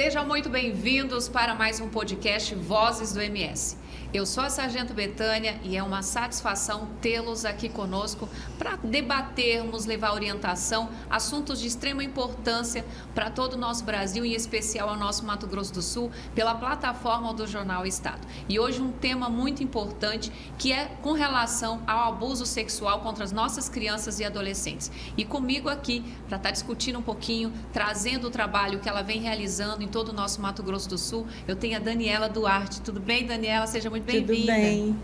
Sejam muito bem-vindos para mais um podcast Vozes do MS. Eu sou a Sargento Betânia e é uma satisfação tê-los aqui conosco para debatermos, levar orientação, assuntos de extrema importância para todo o nosso Brasil, em especial ao nosso Mato Grosso do Sul, pela plataforma do Jornal Estado. E hoje um tema muito importante que é com relação ao abuso sexual contra as nossas crianças e adolescentes. E comigo aqui, para estar discutindo um pouquinho, trazendo o trabalho que ela vem realizando em todo o nosso Mato Grosso do Sul, eu tenho a Daniela Duarte. Tudo bem, Daniela? Seja muito bem-vinda. Tudo bem.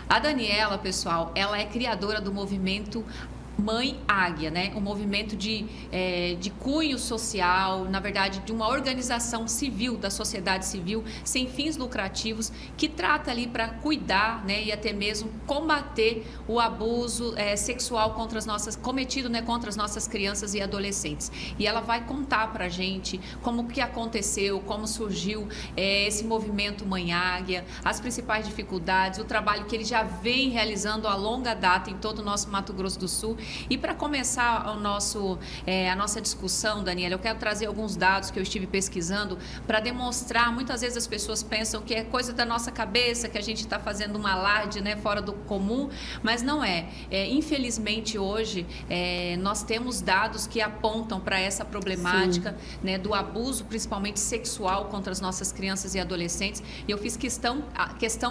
A Daniela, pessoal, ela é criadora do movimento Mãe Águia, né? Um movimento de cunho social, na verdade, de uma organização civil, da sociedade civil, sem fins lucrativos, que trata ali para cuidar, né? E até mesmo combater o abuso sexual cometido, né? Contra as nossas crianças e adolescentes. E ela vai contar para a gente como que aconteceu, como surgiu esse movimento Mãe Águia, as principais dificuldades, o trabalho que ele já vem realizando a longa data em todo o nosso Mato Grosso do Sul. E para começar a nossa discussão, Daniela, eu quero trazer alguns dados que eu estive pesquisando para demonstrar. Muitas vezes as pessoas pensam que é coisa da nossa cabeça, que a gente está fazendo um alarde, né, fora do comum, mas não é. Infelizmente, hoje, nós temos dados que apontam para essa problemática, né, do abuso, principalmente sexual, contra as nossas crianças e adolescentes. E eu fiz questão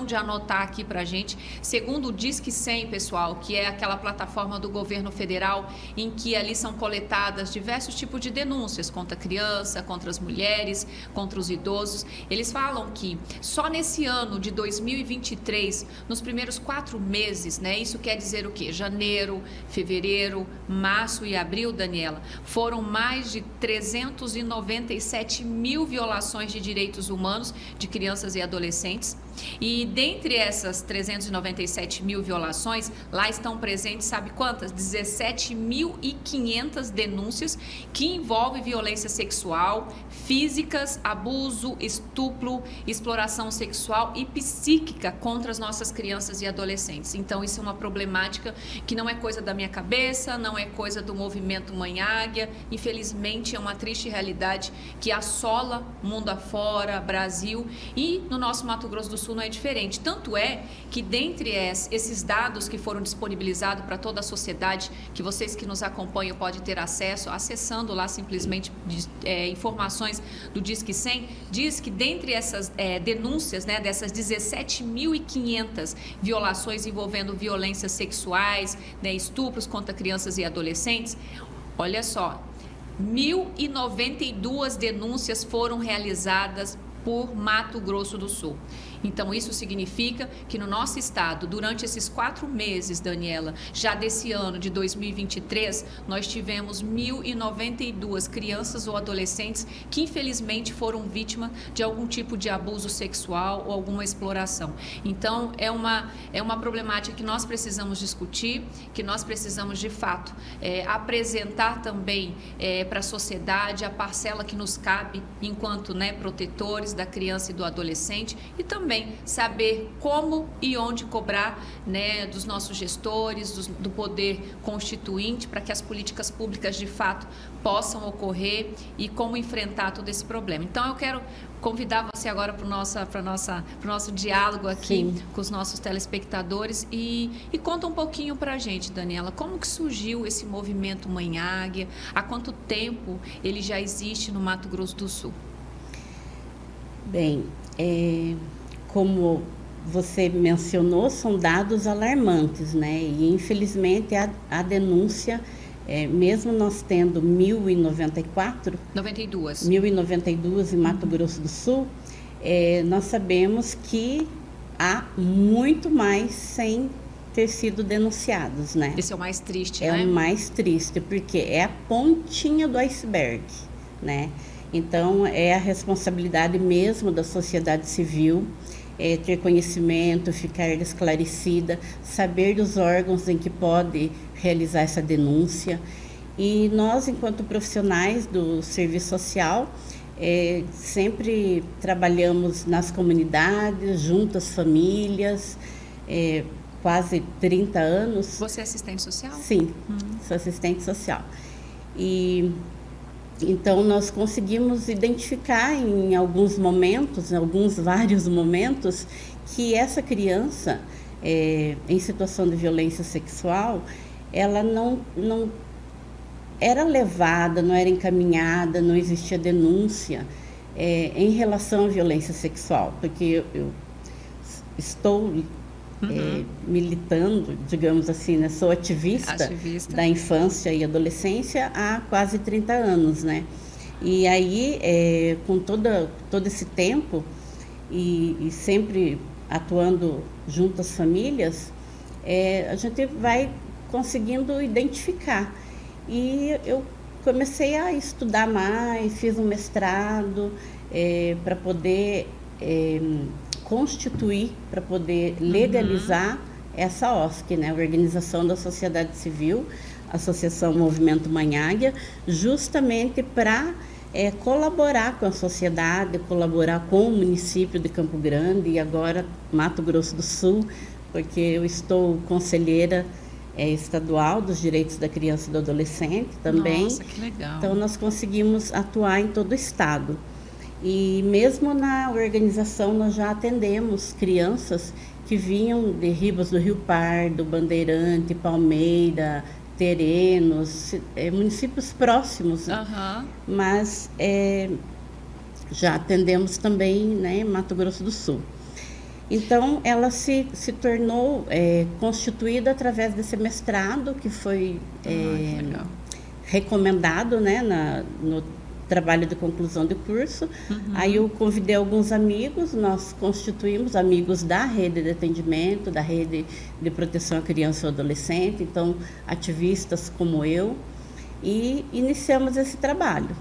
de anotar aqui para a gente, segundo o Disque 100, pessoal, que é aquela plataforma do governo federal, em que ali são coletadas diversos tipos de denúncias contra a criança, contra as mulheres, contra os idosos. Eles falam que só nesse ano de 2023, nos primeiros 4 meses, né, isso quer dizer o quê? Janeiro, fevereiro, março e abril, Daniela, foram mais de 397 mil violações de direitos humanos de crianças e adolescentes. E dentre essas 397 mil violações, lá estão presentes, sabe quantas? 17.500 denúncias que envolvem violência sexual, físicas, abuso, estupro, exploração sexual e psíquica contra as nossas crianças e adolescentes. Então, isso é uma problemática que não é coisa da minha cabeça, não é coisa do movimento Mãe Águia. Infelizmente, é uma triste realidade que assola o mundo afora, Brasil, e no nosso Mato Grosso do Sul não é diferente. Tanto é que, dentre esses dados que foram disponibilizados para toda a sociedade, que vocês que nos acompanham podem ter acesso, acessando lá simplesmente informações do Disque 100, diz que dentre essas denúncias, né, dessas 17.500 violações envolvendo violências sexuais, né, estupros contra crianças e adolescentes, olha só, 1.092 denúncias foram realizadas por Mato Grosso do Sul. Então, isso significa que no nosso estado, durante esses 4 meses, Daniela, já desse ano de 2023, nós tivemos 1.092 crianças ou adolescentes que, infelizmente, foram vítimas de algum tipo de abuso sexual ou alguma exploração. Então, é uma problemática que nós precisamos discutir, que nós precisamos, de fato, apresentar também para a sociedade a parcela que nos cabe enquanto, né, protetores da criança e do adolescente, e também saber como e onde cobrar, né, dos nossos gestores, do poder constituinte, para que as políticas públicas de fato possam ocorrer e como enfrentar todo esse problema. Então, eu quero convidar você agora para o nosso diálogo aqui com os nossos telespectadores e conta um pouquinho para a gente, Daniela, como que surgiu esse movimento Mãe Águia, há quanto tempo ele já existe no Mato Grosso do Sul? Bem, como você mencionou, são dados alarmantes, né? E infelizmente a denúncia, mesmo nós tendo 1.092 em Mato Grosso do Sul, nós sabemos que há muito mais sem ter sido denunciados, né? Esse é o mais triste, né? É o mais triste, porque é a pontinha do iceberg, né? Então, é a responsabilidade mesmo da sociedade civil, ter conhecimento, ficar esclarecida, saber dos órgãos em que pode realizar essa denúncia. E nós, enquanto profissionais do serviço social, sempre trabalhamos nas comunidades, junto às famílias, quase 30 anos. Você é assistente social? Sim, sou assistente social. E Então, nós conseguimos identificar em alguns momentos, em alguns vários momentos, que essa criança, em situação de violência sexual, ela não era levada, não era encaminhada, não existia denúncia em relação à violência sexual, porque eu estou militando, digamos assim, né? Sou ativista da infância e adolescência há quase 30 anos, né? E aí, com todo esse tempo e sempre atuando junto às famílias, a gente vai conseguindo identificar. E eu comecei a estudar mais, fiz um mestrado para poder constituir, para poder legalizar essa OSC, né? Organização da Sociedade Civil, Associação Movimento Mãe Águia, justamente para colaborar com a sociedade, colaborar com o município de Campo Grande e agora Mato Grosso do Sul, porque eu estou conselheira estadual dos direitos da criança e do adolescente também. Nossa, que legal. Então, nós conseguimos atuar em todo o estado. E mesmo na organização, nós já atendemos crianças que vinham de Ribas do Rio Pardo, Bandeirante, Palmeira, Terenos, municípios próximos. Mas já atendemos também, né, Mato Grosso do Sul. Então, ela se tornou constituída através desse mestrado que foi recomendado, né, no trabalho de conclusão de curso. Aí eu convidei alguns amigos, nós constituímos amigos da rede de atendimento, da rede de proteção à criança e ao adolescente, então ativistas como eu, e iniciamos esse trabalho.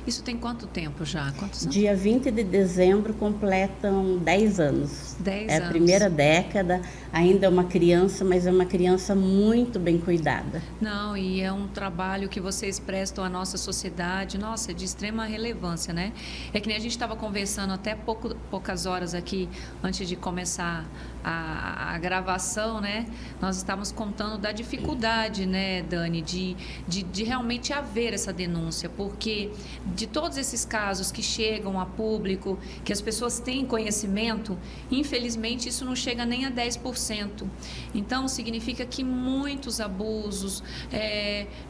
Isso tem quanto tempo já? Quantos anos? Dia 20 de dezembro completam 10 anos. 10 anos. É a primeira década, ainda é uma criança, mas é uma criança muito bem cuidada. Não, e é um trabalho que vocês prestam à nossa sociedade, nossa, é de extrema relevância, né? É que nem a gente estava conversando até poucas horas aqui, antes de começar a gravação, né? Nós estávamos contando da dificuldade, né, Dani, de realmente haver essa denúncia, porque de todos esses casos que chegam a público, que as pessoas têm conhecimento, infelizmente isso não chega nem a 10%. Então, significa que muitos abusos,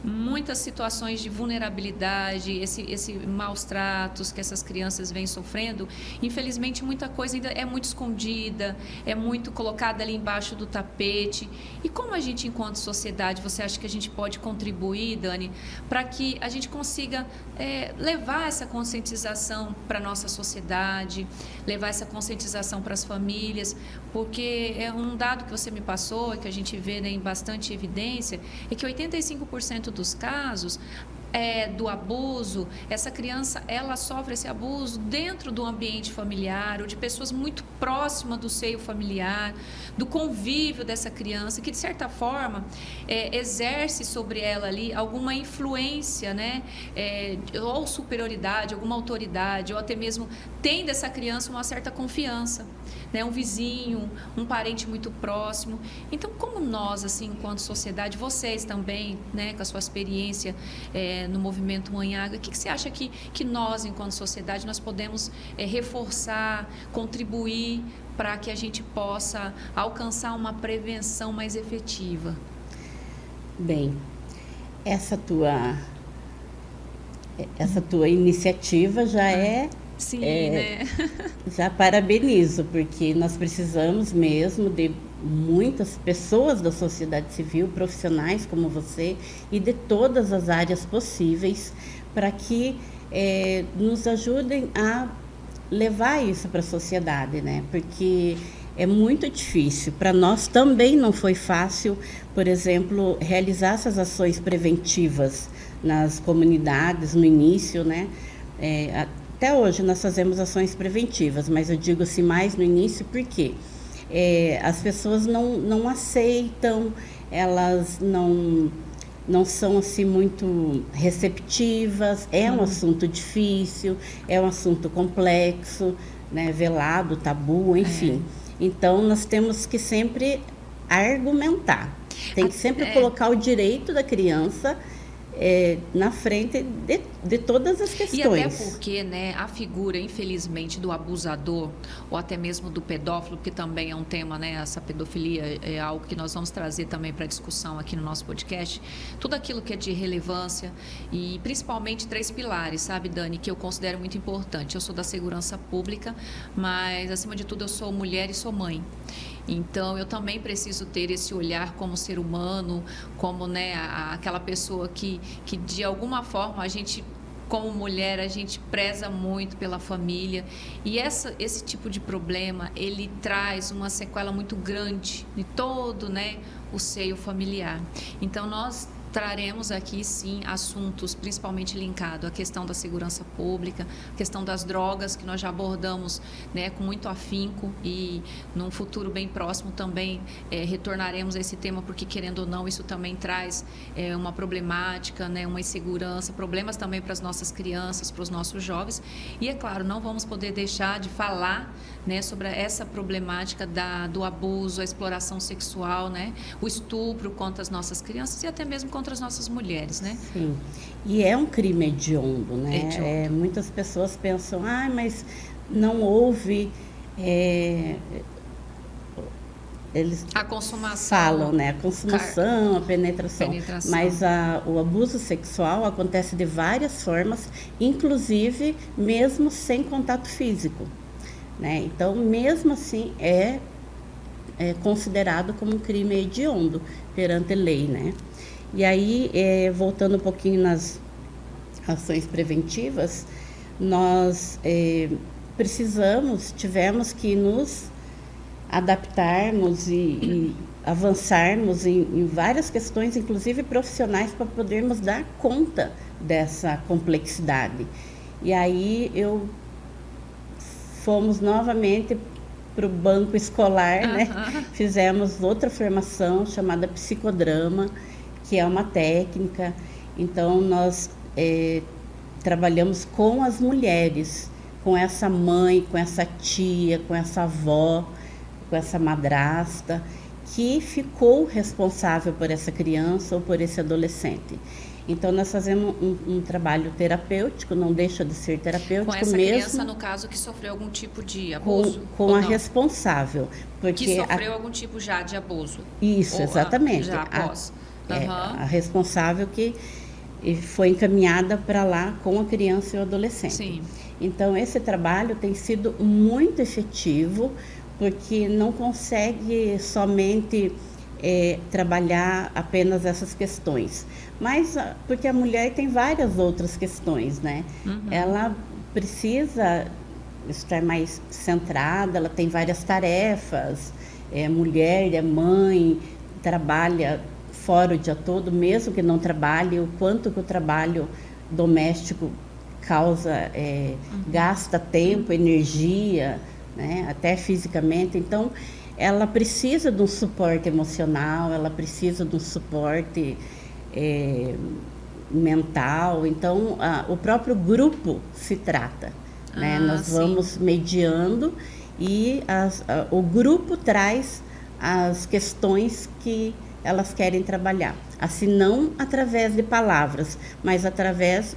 muitas situações de vulnerabilidade, esse maus tratos que essas crianças vêm sofrendo, infelizmente muita coisa ainda é muito escondida, é muito colocada ali embaixo do tapete. E como a gente, enquanto sociedade, você acha que a gente pode contribuir, Dani, para que a gente consiga levar essa conscientização para a nossa sociedade, levar essa conscientização para as famílias, porque é um dado que você me passou, que a gente vê, né, em bastante evidência, é que 85% dos casos do abuso, essa criança, ela sofre esse abuso dentro do ambiente familiar ou de pessoas muito próximas do seio familiar, do convívio dessa criança, que de certa forma exerce sobre ela ali alguma influência, né? Ou superioridade, alguma autoridade, ou até mesmo tem dessa criança uma certa confiança, né? Um vizinho, um parente muito próximo. Então, como nós, assim, enquanto sociedade, vocês também, né, com a sua experiência no movimento Mãe Águia, o que você acha que nós, enquanto sociedade, nós podemos reforçar, contribuir para que a gente possa alcançar uma prevenção mais efetiva? Bem, essa tua iniciativa já Sim, né? Já parabenizo, porque nós precisamos mesmo de muitas pessoas da sociedade civil, profissionais como você, e de todas as áreas possíveis, para que nos ajudem a levar isso para a sociedade, né? Porque é muito difícil. Para nós também não foi fácil, por exemplo, realizar essas ações preventivas nas comunidades no início, né? Até hoje nós fazemos ações preventivas, mas eu digo assim mais no início porque as pessoas não aceitam, elas não são assim muito receptivas, um assunto difícil, é um assunto complexo, né, velado, tabu, enfim. Então nós temos que sempre argumentar, tem que sempre colocar o direito da criança na frente de todas as questões. E até porque, né, a figura, infelizmente, do abusador, ou até mesmo do pedófilo, que também é um tema, né, essa pedofilia é algo que nós vamos trazer também para discussão aqui no nosso podcast, tudo aquilo que é de relevância e principalmente 3 pilares, sabe, Dani, que eu considero muito importante. Eu sou da segurança pública, mas, acima de tudo, eu sou mulher e sou mãe. Então, eu também preciso ter esse olhar como ser humano, como, né, aquela pessoa que de alguma forma a gente, como mulher, a gente preza muito pela família. E esse tipo de problema, ele traz uma sequela muito grande em todo, né, o seio familiar. Então, nós traremos aqui, sim, assuntos principalmente linkados à questão da segurança pública, a questão das drogas, que nós já abordamos, né, com muito afinco, e num futuro bem próximo também retornaremos a esse tema, porque, querendo ou não, isso também traz uma problemática, né, uma insegurança, problemas também para as nossas crianças, para os nossos jovens. E, é claro, não vamos poder deixar de falar, né, sobre essa problemática do abuso, a exploração sexual, né, o estupro contra as nossas crianças e até mesmo contra as nossas mulheres, né? Sim, e é um crime hediondo, né? Muitas pessoas pensam, mas não houve... eles a consumação, falam, né? A consumação, a penetração. Mas o abuso sexual acontece de várias formas, inclusive mesmo sem contato físico, né? Então, mesmo assim, é considerado como um crime hediondo perante a lei, né? E aí, voltando um pouquinho nas ações preventivas, nós tivemos que nos adaptarmos e avançarmos em várias questões, inclusive profissionais, para podermos dar conta dessa complexidade. E aí, fomos novamente para o banco escolar, né? Fizemos outra formação chamada psicodrama, que é uma técnica. Então, nós trabalhamos com as mulheres, com essa mãe, com essa tia, com essa avó, com essa madrasta, que ficou responsável por essa criança ou por esse adolescente. Então, nós fazemos um trabalho terapêutico, não deixa de ser terapêutico mesmo. Com essa criança, no caso, que sofreu algum tipo de abuso? Com a responsável. Porque que sofreu algum tipo já de abuso? Isso, exatamente. Já após. A responsável que foi encaminhada para lá com a criança e o adolescente. Sim. Então, esse trabalho tem sido muito efetivo, porque não consegue somente trabalhar apenas essas questões, mas porque a mulher tem várias outras questões, né? Ela precisa estar mais centrada, ela tem várias tarefas, é mulher, é mãe, trabalha fora o dia todo, mesmo que não trabalhe, o quanto que o trabalho doméstico causa, gasta tempo, energia, né? Até fisicamente. Então, ela precisa de um suporte emocional, ela precisa de um suporte mental. Então, o próprio grupo se trata, né? Nós vamos mediando e o grupo traz as questões que elas querem trabalhar. Assim, não através de palavras, mas através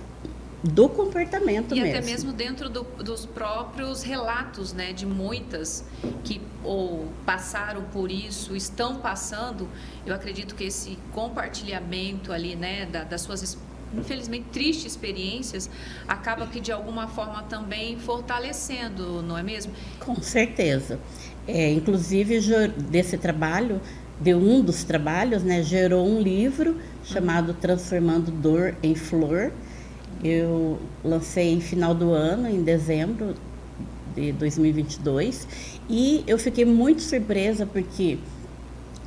do comportamento mesmo. E até mesmo dentro dos próprios relatos, né, de muitas que ou passaram por isso, estão passando. Eu acredito que esse compartilhamento ali, né, das suas, infelizmente, tristes experiências, acaba que de alguma forma também fortalecendo, não é mesmo? Com certeza. Inclusive, desse trabalho, de um dos trabalhos, né, gerou um livro chamado Transformando Dor em Flor. Eu lancei em final do ano, em dezembro de 2022, e eu fiquei muito surpresa porque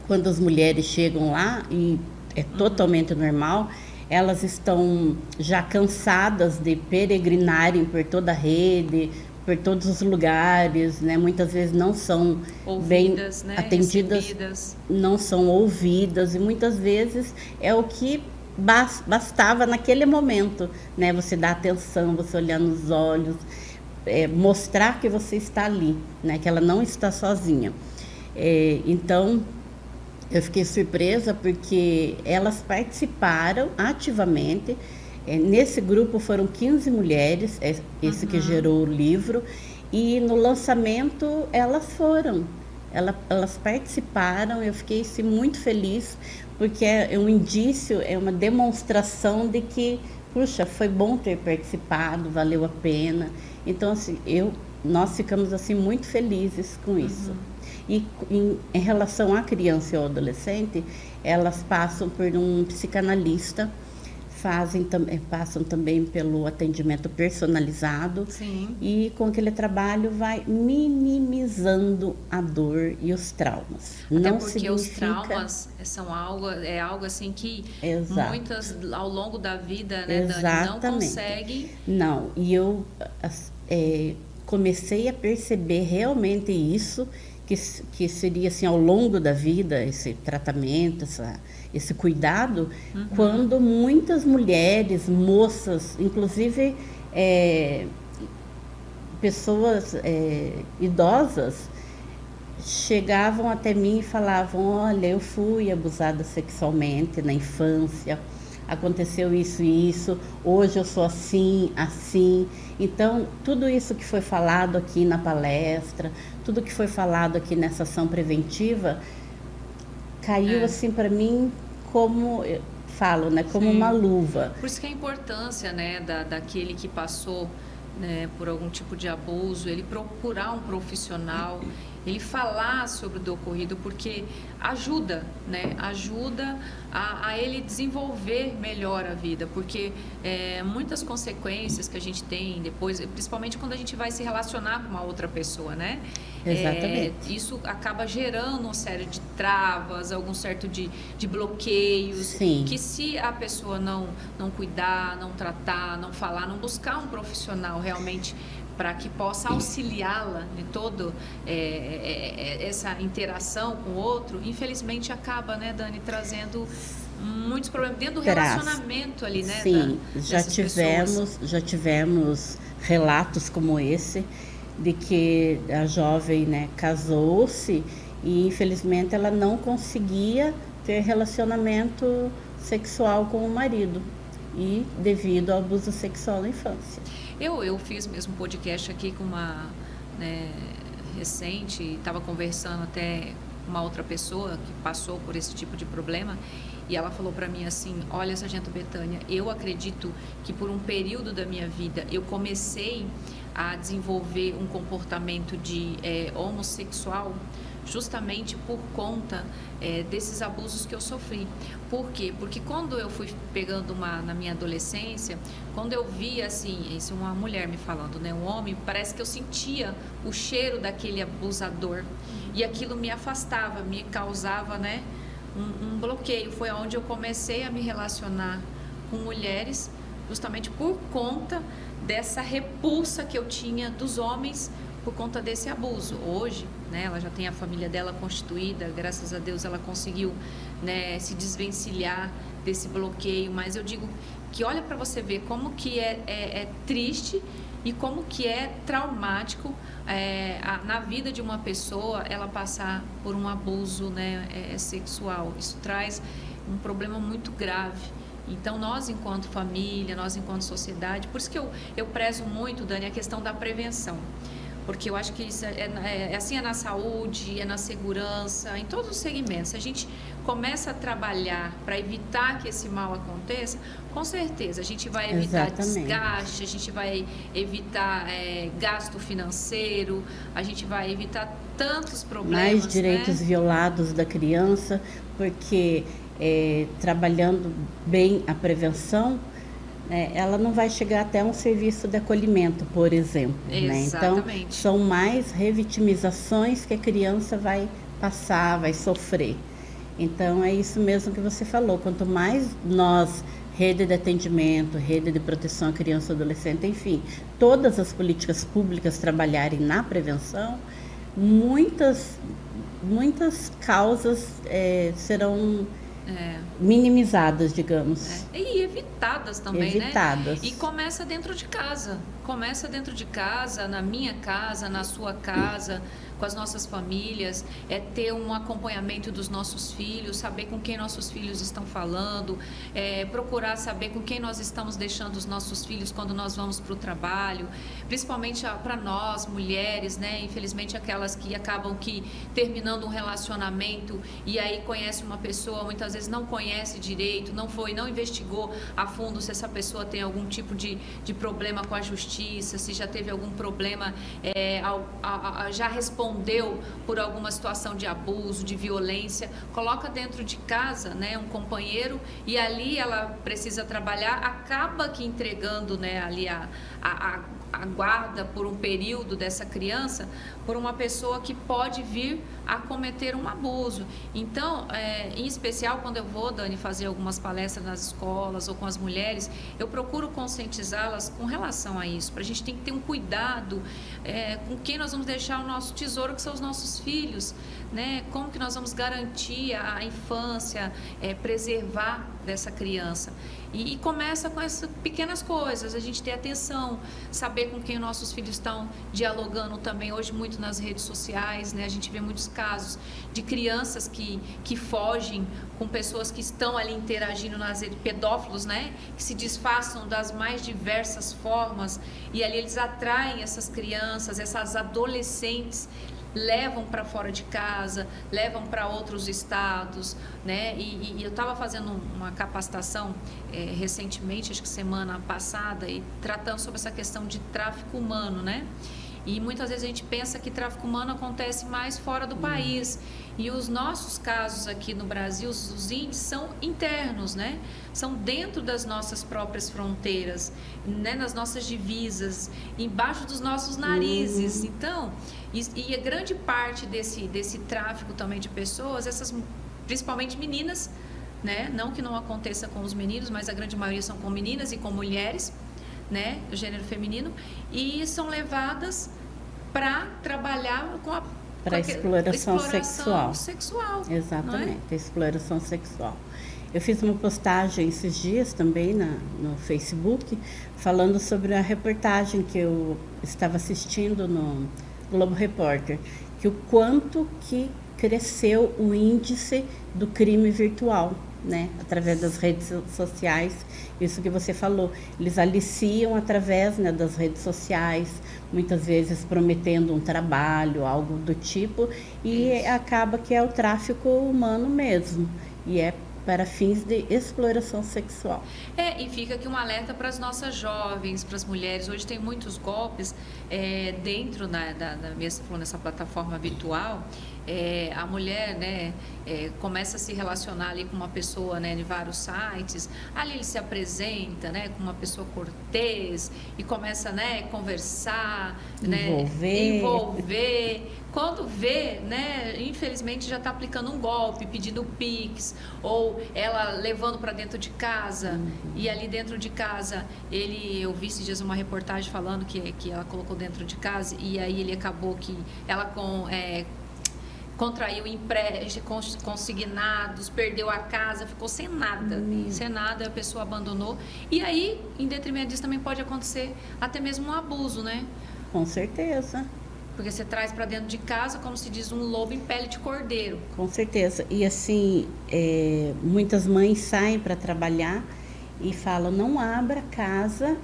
quando as mulheres chegam lá, e é totalmente normal, elas estão já cansadas de peregrinarem por toda a rede, por todos os lugares, né? Muitas vezes não são ouvidas, bem atendidas, recebidas. Não são ouvidas, e muitas vezes é o que bastava naquele momento, né? Você dar atenção, você olhar nos olhos, mostrar que você está ali, né? Que ela não está sozinha. Então, Eu fiquei surpresa porque elas participaram ativamente. Nesse grupo foram 15 mulheres, esse que gerou o livro, e no lançamento elas foram. Elas participaram, eu fiquei assim, muito feliz, porque é um indício, é uma demonstração de que, puxa, foi bom ter participado, valeu a pena. Então, assim, nós ficamos assim, muito felizes com isso. E em relação à criança e ao adolescente, elas passam por um psicanalista, passam também pelo atendimento personalizado. Sim. E com aquele trabalho vai minimizando a dor e os traumas. Até não porque os significa... traumas são algo assim que Exato. muitas ao longo da vida, né, Dani, não Exatamente. conseguem. Não, e eu comecei a perceber realmente isso, que seria assim ao longo da vida, esse tratamento, esse cuidado, quando muitas mulheres, moças, inclusive pessoas idosas, chegavam até mim e falavam: olha, eu fui abusada sexualmente na infância, aconteceu isso e isso, hoje eu sou assim, assim. Então, tudo isso que foi falado aqui na palestra, tudo que foi falado aqui nessa ação preventiva, caiu assim para mim, como eu falo, né, como uma luva. Por isso que a importância, né, daquele que passou, né, por algum tipo de abuso, ele procurar um profissional, ele falar sobre o ocorrido, porque ajuda, né, ajuda a ele desenvolver melhor a vida, porque muitas consequências que a gente tem depois, principalmente quando a gente vai se relacionar com uma outra pessoa, né? Exatamente. Isso acaba gerando uma série de travas, algum certo de bloqueios. Sim. Que se a pessoa não cuidar, não tratar, não falar, não buscar um profissional realmente para que possa auxiliá-la em toda essa interação com o outro, infelizmente acaba, né, Dani, trazendo muitos problemas dentro do relacionamento ali, né? Sim, já tivemos relatos como esse, de que a jovem, né, casou-se e infelizmente ela não conseguia ter relacionamento sexual com o marido, e devido ao abuso sexual na infância. Eu fiz mesmo um podcast aqui com uma, né, recente, estava conversando até com uma outra pessoa que passou por esse tipo de problema, e ela falou para mim assim: olha, Sargento Betânia, eu acredito que por um período da minha vida eu comecei a desenvolver um comportamento de homossexual justamente por conta desses abusos que eu sofri. Por quê? Porque quando eu fui pegando na minha adolescência, quando eu via assim, isso é uma mulher me falando, né, um homem, parece que eu sentia o cheiro daquele abusador, e aquilo me afastava, me causava, né, um bloqueio. Foi onde eu comecei a me relacionar com mulheres, justamente por conta dessa repulsa que eu tinha dos homens por conta desse abuso. Hoje, né, ela já tem a família dela constituída, graças a Deus ela conseguiu, né, se desvencilhar desse bloqueio, mas eu digo que olha para você ver como que é triste e como que é traumático na vida de uma pessoa ela passar por um abuso, né, sexual. Isso traz um problema muito grave. Então, nós, enquanto família, nós, enquanto sociedade, por isso que eu prezo muito, Dani, a questão da prevenção. Porque eu acho que isso assim é na saúde, é na segurança, em todos os segmentos. Se a gente começa a trabalhar para evitar que esse mal aconteça, com certeza a gente vai evitar desgaste, a gente vai evitar gasto financeiro, a gente vai evitar tantos problemas. Mais direitos, né, violados da criança, porque trabalhando bem a prevenção, ela não vai chegar até um serviço de acolhimento, por exemplo. Né? Então, são mais revitimizações que a criança vai passar, vai sofrer. Então, é isso mesmo que você falou. Quanto mais nós, rede de atendimento, rede de proteção à criança e adolescente, enfim, todas as políticas públicas trabalharem na prevenção, muitas causas serão minimizadas, digamos. E evitadas também, evitadas. Né? E começa dentro de casa. Começa dentro de casa, na minha casa, na sua casa. com as nossas famílias, é ter um acompanhamento dos nossos filhos, saber com quem nossos filhos estão falando, procurar saber com quem nós estamos deixando os nossos filhos quando nós vamos para o trabalho, principalmente para nós, mulheres, né? Infelizmente aquelas que acabam terminando um relacionamento e aí conhece uma pessoa, muitas vezes não conhece direito, não investigou a fundo se essa pessoa tem algum tipo de problema com a justiça, se já teve algum problema, já respondeu por alguma situação de abuso, de violência, coloca dentro de casa, né, um companheiro, e ali ela precisa trabalhar, acaba que entregando, né, ali a guarda por um período dessa criança por uma pessoa que pode vir a cometer um abuso. Então, em especial quando eu vou, Dani, fazer algumas palestras nas escolas ou com as mulheres, eu procuro conscientizá-las com relação a isso, para a gente tem que ter um cuidado com quem nós vamos deixar o nosso tesouro, que são os nossos filhos, né? Como que nós vamos garantir a infância, preservar dessa criança. E começa com essas pequenas coisas, a gente ter atenção, saber com quem nossos filhos estão dialogando também, hoje muito nas redes sociais, né? A gente vê muitos casos de crianças que fogem com pessoas que estão ali interagindo nas redes, pedófilos, né? Que se disfarçam das mais diversas formas e ali eles atraem essas crianças, essas adolescentes, levam para fora de casa, levam para outros estados, né? E eu estava fazendo uma capacitação recentemente, acho que semana passada, e tratando sobre essa questão de tráfico humano, né? E muitas vezes a gente pensa que tráfico humano acontece mais fora do país. E os nossos casos aqui no Brasil, os índices são internos, né? São dentro das nossas próprias fronteiras, né? Nas nossas divisas, embaixo dos nossos narizes. Então, e a grande parte desse tráfico também de pessoas, principalmente meninas, né? Não que não aconteça com os meninos, mas a grande maioria são com meninas e com mulheres, né, do gênero feminino, e são levadas para trabalhar para a exploração sexual. Exatamente, a exploração sexual. Eu fiz uma postagem esses dias também no Facebook, falando sobre a reportagem que eu estava assistindo no Globo Repórter, que o quanto que cresceu o índice do crime virtual, né, através das redes sociais. Isso que você falou, eles aliciam através, né, das redes sociais, muitas vezes prometendo um trabalho, algo do tipo, e acaba que é o tráfico humano mesmo, e é para fins de exploração sexual. E fica aqui um alerta para as nossas jovens, para as mulheres. Hoje tem muitos golpes dentro mesmo falando nessa plataforma virtual. A mulher, né, começa a se relacionar ali com uma pessoa, né, em vários sites. Ali ele se apresenta, né, com uma pessoa cortês e começa, né, conversar, envolver. Quando vê, né, infelizmente já está aplicando um golpe, pedindo Pix, ou ela levando para dentro de casa, e ali dentro de casa, eu vi esses dias uma reportagem falando que ela colocou dentro de casa, e aí ele acabou que ela contraiu empréstimos consignados, perdeu a casa, ficou sem nada, a pessoa abandonou. E aí, em detrimento disso, também pode acontecer até mesmo um abuso, né? Com certeza. Porque você traz para dentro de casa, como se diz, um lobo em pele de cordeiro. Com certeza. E assim, muitas mães saem para trabalhar e falam, não abra casa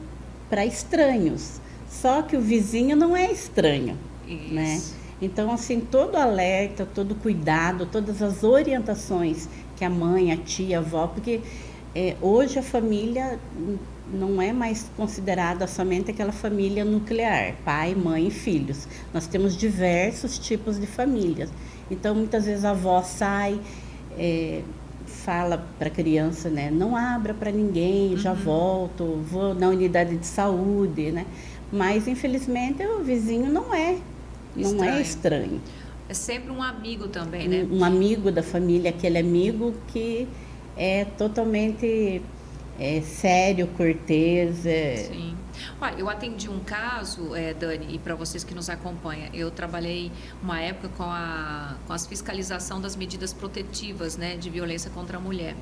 para estranhos. Só que o vizinho não é estranho, né? Então, assim, todo alerta, todo cuidado, todas as orientações que a mãe, a tia, a avó, porque hoje a família não é mais considerada somente aquela família nuclear, pai, mãe e filhos. Nós temos diversos tipos de famílias. Então, muitas vezes a avó sai, fala para a criança, né, não abra para ninguém, já volto, vou na unidade de saúde, né? Mas, infelizmente, o vizinho não é estranho. É sempre um amigo também, né? Um amigo da família, aquele amigo que é totalmente sério, cortês. Sim. Olha, eu atendi um caso, Dani, e para vocês que nos acompanham, eu trabalhei uma época com a fiscalização das medidas protetivas, né, de violência contra a mulher.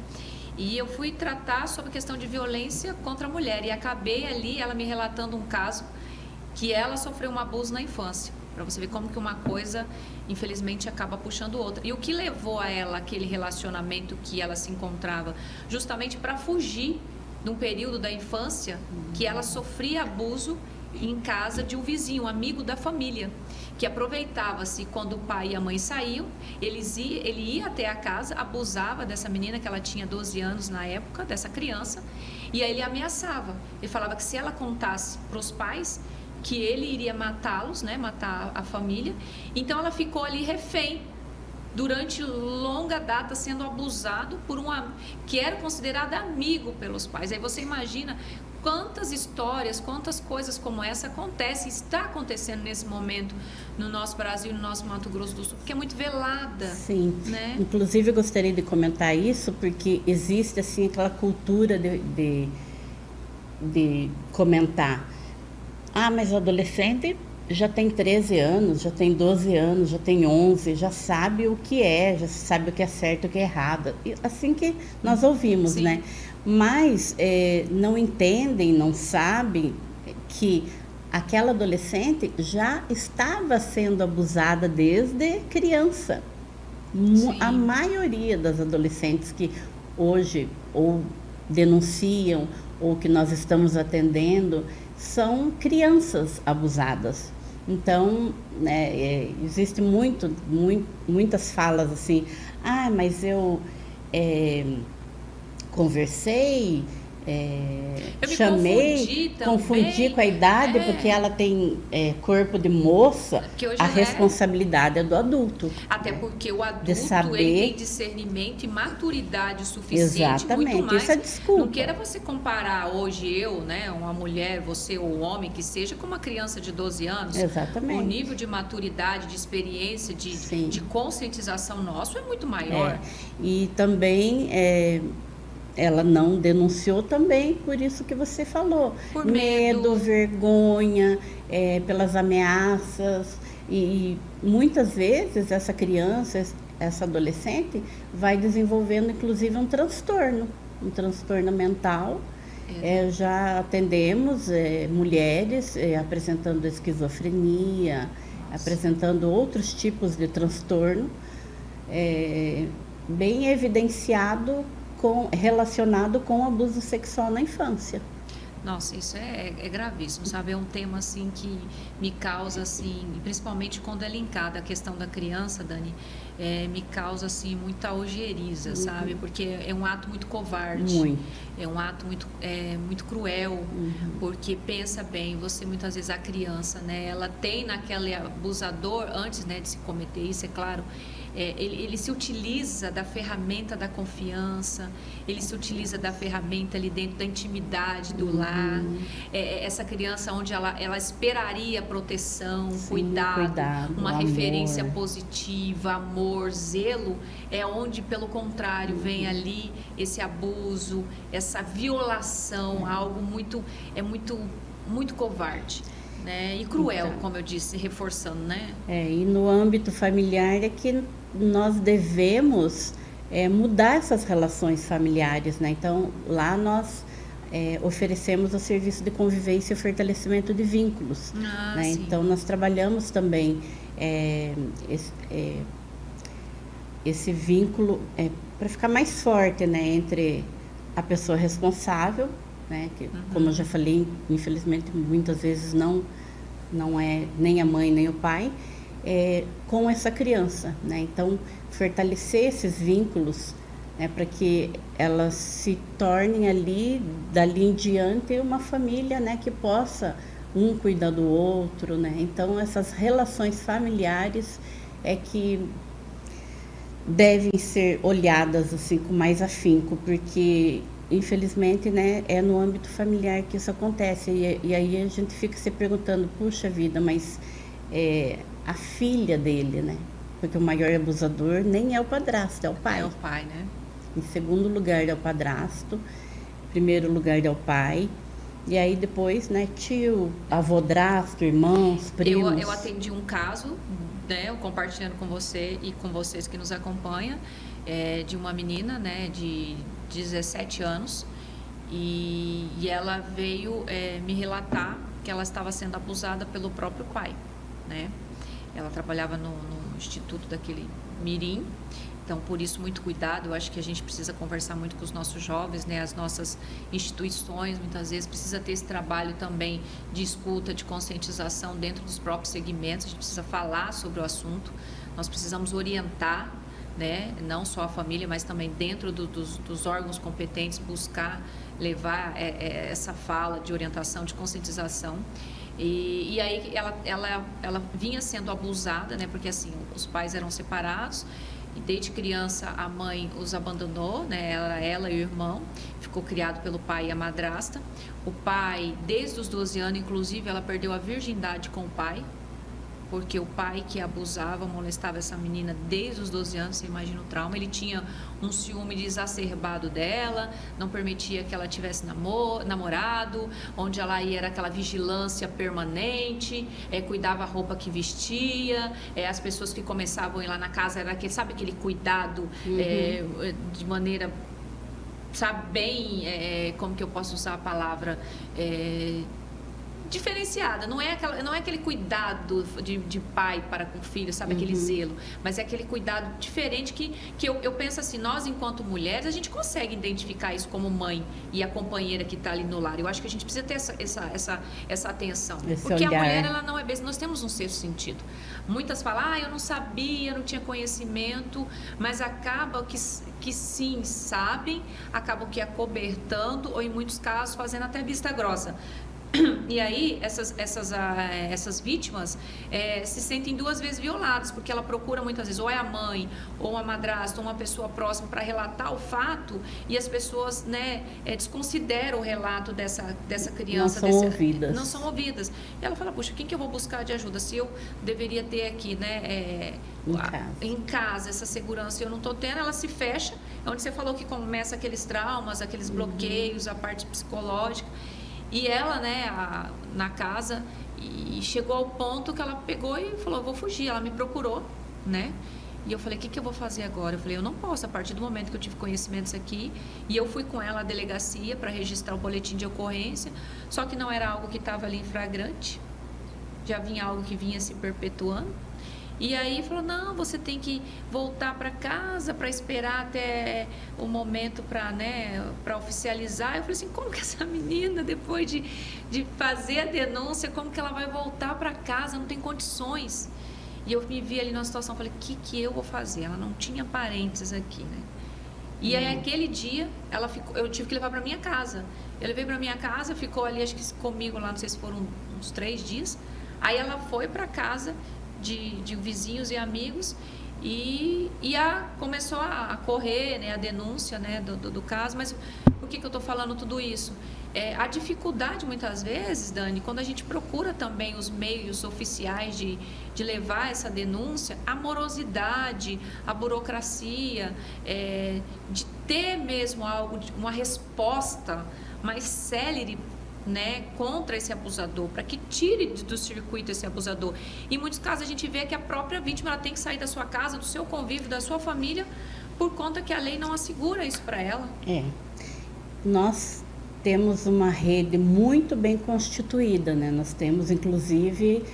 E eu fui tratar sobre a questão de violência contra a mulher e acabei ali, ela me relatando um caso que ela sofreu um abuso na infância. Para você ver como que uma coisa, infelizmente, acaba puxando outra. E o que levou a ela aquele relacionamento que ela se encontrava? Justamente para fugir de um período da infância que ela sofria abuso em casa de um vizinho, um amigo da família, que aproveitava-se quando o pai e a mãe saíam, ele ia até a casa, abusava dessa menina, que ela tinha 12 anos na época, dessa criança, e aí ele ameaçava. Ele falava que se ela contasse para os pais, que ele iria matá-los, né, matar a família. Então ela ficou ali refém durante longa data, sendo abusado por que era considerado amigo pelos pais. Aí você imagina quantas histórias, quantas coisas como essa acontecem, está acontecendo nesse momento no nosso Brasil, no nosso Mato Grosso do Sul, porque é muito velada. Sim, né? Inclusive eu gostaria de comentar isso, porque existe assim aquela cultura de comentar: ah, mas o adolescente já tem 13 anos, já tem 12 anos, já tem 11, já sabe o que é, já sabe o que é certo e o que é errado. E assim que nós ouvimos, Sim. né? Mas não entendem, não sabem que aquela adolescente já estava sendo abusada desde criança. A maioria das adolescentes que hoje ou denunciam ou que nós estamos atendendo são crianças abusadas. Então, existe muitas falas assim: ah, mas eu conversei, chamei, confundi com a idade, porque ela tem corpo de moça. A responsabilidade é do adulto. Até porque o adulto ele tem discernimento e maturidade suficiente. Exatamente, muito mais. Isso é desculpa. Não queira você comparar hoje eu, né, uma mulher, você ou um homem que seja, com uma criança de 12 anos. Exatamente. O nível de maturidade, de experiência, de conscientização nosso é muito maior. E também ela não denunciou também por isso que você falou. Por medo, vergonha, pelas ameaças. E muitas vezes essa criança, essa adolescente, vai desenvolvendo inclusive um transtorno mental. Já atendemos mulheres apresentando esquizofrenia, apresentando outros tipos de transtorno, bem evidenciado, relacionado com abuso sexual na infância. Nossa, isso é gravíssimo, sabe? É um tema, assim, que me causa, assim, principalmente quando é linkada a questão da criança, Dani, me causa, assim, muita ojeriza, sabe? Porque é um ato muito covarde. Muito. É um ato muito cruel, porque pensa bem, você muitas vezes a criança, né? Ela tem naquele abusador, antes, né, de se cometer isso, é claro, ele se utiliza da ferramenta da confiança, ele se utiliza da ferramenta ali dentro da intimidade do lar. Essa criança onde ela esperaria proteção, cuidado, uma referência positiva, amor, zelo, é onde, pelo contrário, vem ali esse abuso, essa violação, algo muito covarde. Né? E cruel, como eu disse, reforçando, né? E no âmbito familiar é que nós devemos mudar essas relações familiares, né? Então, lá nós oferecemos o serviço de convivência e fortalecimento de vínculos. Né? Então, nós trabalhamos também esse vínculo para ficar mais forte, né? Entre a pessoa responsável, né? Que, como eu já falei, infelizmente muitas vezes não é nem a mãe nem o pai, com essa criança, né? Então, fortalecer esses vínculos, né, para que elas se tornem dali em diante, uma família, né, que possa um cuidar do outro, né? Então, essas relações familiares que devem ser olhadas assim com mais afinco, porque infelizmente, né, é no âmbito familiar que isso acontece. E aí a gente fica se perguntando: puxa vida, mas a filha dele, né? Porque o maior abusador nem é o padrasto, é o pai. É o pai, né? Em segundo lugar é o padrasto, em primeiro lugar é o pai. E aí depois, né, tio, avôdrasto, irmãos, primos. Eu atendi um caso, né, compartilhando com você e com vocês que nos acompanham, de uma menina, né, de 17 anos, e ela veio me relatar que ela estava sendo abusada pelo próprio pai, né? ela trabalhava no instituto daquele Mirim. Então, por isso, muito cuidado. Eu acho que a gente precisa conversar muito com os nossos jovens, né? As nossas instituições, muitas vezes, precisa ter esse trabalho também de escuta, de conscientização dentro dos próprios segmentos. A gente precisa falar sobre o assunto. Nós precisamos orientar, né? Não só a família, mas também dentro dos órgãos competentes, buscar levar essa fala de orientação, de conscientização. E aí ela vinha sendo abusada, né? Porque assim, os pais eram separados. E desde criança a mãe os abandonou, né? Ela e o irmão, ficou criado pelo pai e a madrasta. O pai, desde os 12 anos, inclusive, ela perdeu a virgindade com o pai, porque o pai que abusava, molestava essa menina desde os 12 anos, você imagina o trauma. Ele tinha um ciúme exacerbado dela, não permitia que ela tivesse namorado, onde ela ia era aquela vigilância permanente, cuidava a roupa que vestia, as pessoas que começavam a ir lá na casa, era aquele, sabe, aquele cuidado de maneira, sabe, bem, como que eu posso usar a palavra, diferenciada, não é aquele cuidado de pai para com filho, sabe, aquele zelo, mas é aquele cuidado diferente que eu penso assim, nós enquanto mulheres, a gente consegue identificar isso como mãe e a companheira que está ali no lar. Eu acho que a gente precisa ter essa atenção, porque olhar. A mulher, ela não é besta, nós temos um sexto sentido. Muitas falam, eu não sabia, não tinha conhecimento, mas acaba que sim, sabem, acabam que acobertando, ou em muitos casos fazendo até vista grossa. E aí, essas vítimas se sentem duas vezes violadas, porque ela procura muitas vezes ou é a mãe, ou a madrasta, ou uma pessoa próxima para relatar o fato, e as pessoas, né, desconsideram o relato dessa criança. Não são ouvidas. Não são ouvidas. E ela fala, puxa, quem que eu vou buscar de ajuda? Se eu deveria ter aqui, né, em casa essa segurança, eu não estou tendo, ela se fecha, é onde você falou que começa aqueles traumas, aqueles bloqueios, a parte psicológica. E ela, né, na casa, e chegou ao ponto que ela pegou e falou, eu vou fugir. Ela me procurou, né? E eu falei, o que eu vou fazer agora? Eu falei, eu não posso, a partir do momento que eu tive conhecimentos aqui. E eu fui com ela à delegacia para registrar o boletim de ocorrência. Só que não era algo que estava ali em flagrante. Já vinha algo que vinha se perpetuando. E aí falou, não, você tem que voltar para casa para esperar até o momento para, né, para oficializar. Eu falei assim, como que essa menina, depois de fazer a denúncia, como que ela vai voltar para casa? Não tem condições. E eu me vi ali numa situação, falei, o que eu vou fazer? Ela não tinha parentes aqui, né? E aí aquele dia, eu tive que levar para minha casa. Eu levei para minha casa, ficou ali, acho que comigo lá, não sei se foram uns 3 dias. Aí ela foi para casa de vizinhos e amigos e começou a correr, né, a denúncia, né, do caso. Mas por que eu estou falando tudo isso? A dificuldade muitas vezes, Dani, quando a gente procura também os meios oficiais de levar essa denúncia, a morosidade, a burocracia, de ter mesmo algo, uma resposta mais célere, né, contra esse abusador, para que tire do circuito esse abusador. Em muitos casos a gente vê que a própria vítima ela tem que sair da sua casa, do seu convívio, da sua família, por conta que a lei não assegura isso para ela. Nós temos uma rede muito bem constituída, né? Nós temos inclusive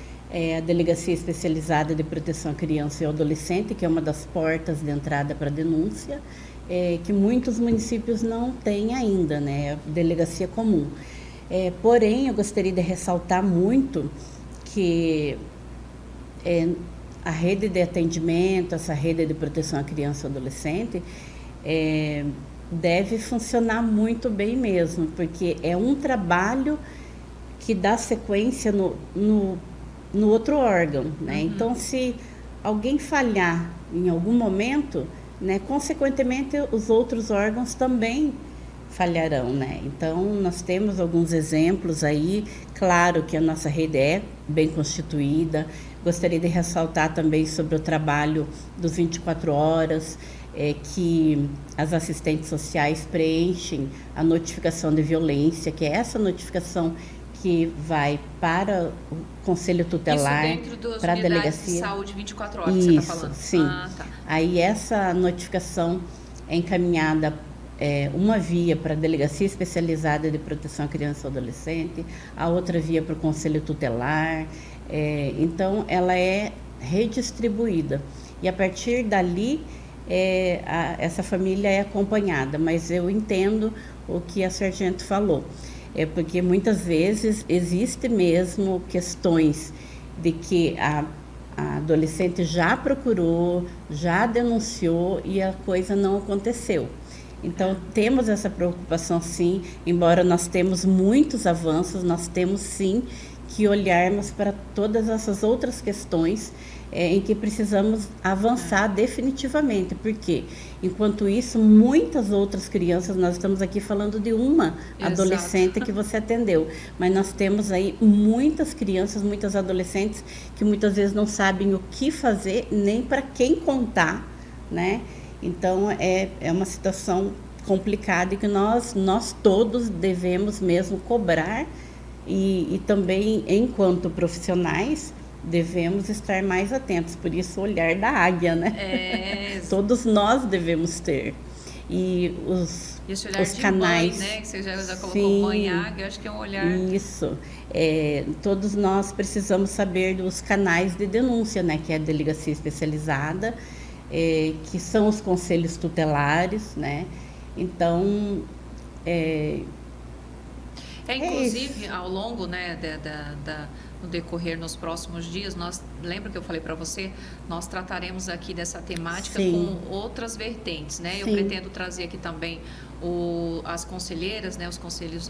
a Delegacia Especializada de Proteção à Criança e ao Adolescente, que é uma das portas de entrada para a denúncia, que muitos municípios não têm ainda, né? A delegacia comum. Porém, eu gostaria de ressaltar muito que a rede de atendimento, essa rede de proteção à criança e adolescente, deve funcionar muito bem mesmo, porque é um trabalho que dá sequência no outro órgão, né? Então, se alguém falhar em algum momento, né, consequentemente, os outros órgãos também falharão, né? Então, nós temos alguns exemplos aí. Claro que a nossa rede é bem constituída. Gostaria de ressaltar também sobre o trabalho dos 24 horas, que as assistentes sociais preenchem a notificação de violência, que é essa notificação que vai para o Conselho Tutelar, para a Delegacia de Saúde 24 horas, você está falando? Sim. Tá. Aí essa notificação é encaminhada uma via para a Delegacia Especializada de Proteção à Criança e Adolescente, a outra via para o Conselho Tutelar. Então, ela é redistribuída. E a partir dali, essa família é acompanhada. Mas eu entendo o que a sargento falou. É porque muitas vezes existe mesmo questões de que a adolescente já procurou, já denunciou e a coisa não aconteceu. Então, temos essa preocupação sim, embora nós temos muitos avanços, nós temos sim que olharmos para todas essas outras questões em que precisamos avançar definitivamente, porque enquanto isso, muitas outras crianças, nós estamos aqui falando de uma adolescente que você atendeu, mas nós temos aí muitas crianças, muitas adolescentes que muitas vezes não sabem o que fazer, nem para quem contar, né? Então, é uma situação complicada e que nós todos devemos mesmo cobrar e também, enquanto profissionais, devemos estar mais atentos. Por isso, o olhar da águia, né? Todos nós devemos ter. E esse olhar os de canais, mãe, né? Que você já colocou mãe águia, acho que é um olhar... Isso. Todos nós precisamos saber dos canais de denúncia, né? Que é a delegacia especializada, que são os conselhos tutelares, né? Então, inclusive, ao longo, né, no decorrer nos próximos dias, lembra que eu falei para você, nós trataremos aqui dessa temática com outras vertentes, né? Eu pretendo trazer aqui também as conselheiras, né, os conselhos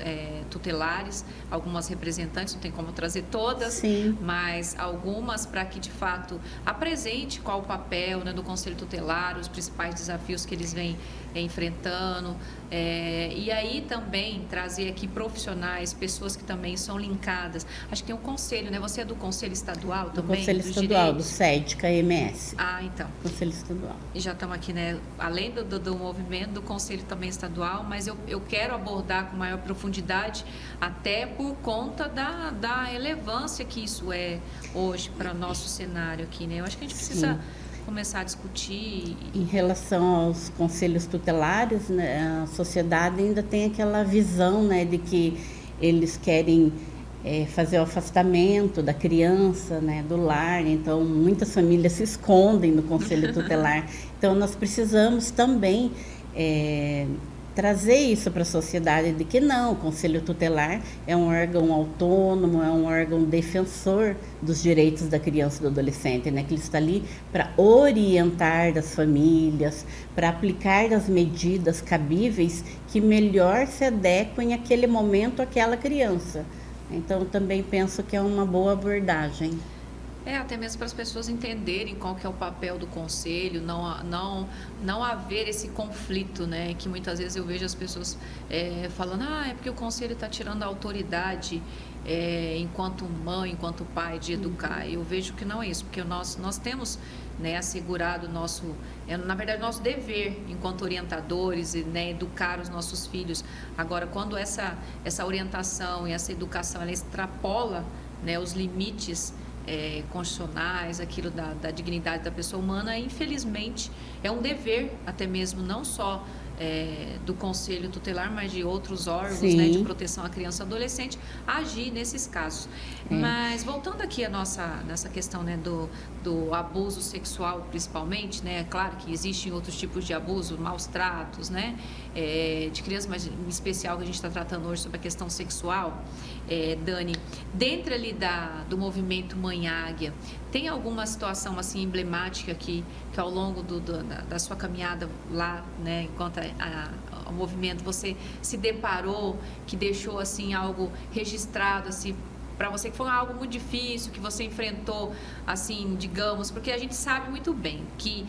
tutelares, algumas representantes, não tem como trazer todas, mas algumas para que de fato apresente qual o papel, né, do conselho tutelar, os principais desafios que eles vêm enfrentando, e aí também trazer aqui profissionais, pessoas que também são linkadas. Acho que tem um conselho, né? Você é do conselho estadual também? Do conselho estadual, do SEDCA-MS. Ah, então. Conselho estadual. E já estamos aqui, né? Além do movimento, do conselho também estadual, mas eu quero abordar com maior profundidade, até por conta da relevância que isso é hoje para o nosso cenário aqui, né? Eu acho que a gente precisa começar a discutir. Em relação aos conselhos tutelares, né, a sociedade ainda tem aquela visão, né, de que eles querem fazer o afastamento da criança, né, do lar. Então, muitas famílias se escondem no conselho tutelar. Então, nós precisamos também trazer isso para a sociedade, de que não, o conselho tutelar é um órgão autônomo, é um órgão defensor dos direitos da criança e do adolescente, né? Que ele está ali para orientar as famílias, para aplicar as medidas cabíveis que melhor se adequem àquele momento àquela criança. Então, também penso que é uma boa abordagem. Até mesmo para as pessoas entenderem qual que é o papel do conselho, não haver esse conflito, né? Que muitas vezes eu vejo as pessoas falando, é porque o conselho está tirando a autoridade enquanto mãe, enquanto pai, de educar. Eu vejo que não é isso, porque nós temos, né, assegurado na verdade, nosso dever enquanto orientadores, né, educar os nossos filhos. Agora, quando essa orientação e essa educação ela extrapola, né, os limites constitucionais, aquilo da dignidade da pessoa humana, infelizmente é um dever até mesmo não só do Conselho Tutelar, mas de outros órgãos, né, de proteção à criança e adolescente, agir nesses casos. Mas voltando aqui nessa questão, né, do abuso sexual, principalmente, né, é claro que existem outros tipos de abuso, maus tratos, né, de criança, mas em especial que a gente está tratando hoje sobre a questão sexual. Dani, dentro ali do movimento Mãe Águia, tem alguma situação assim emblemática que ao longo da sua caminhada lá, né, enquanto ao movimento, você se deparou, que deixou assim algo registrado assim para você, que foi algo muito difícil, que você enfrentou, assim, digamos, porque a gente sabe muito bem que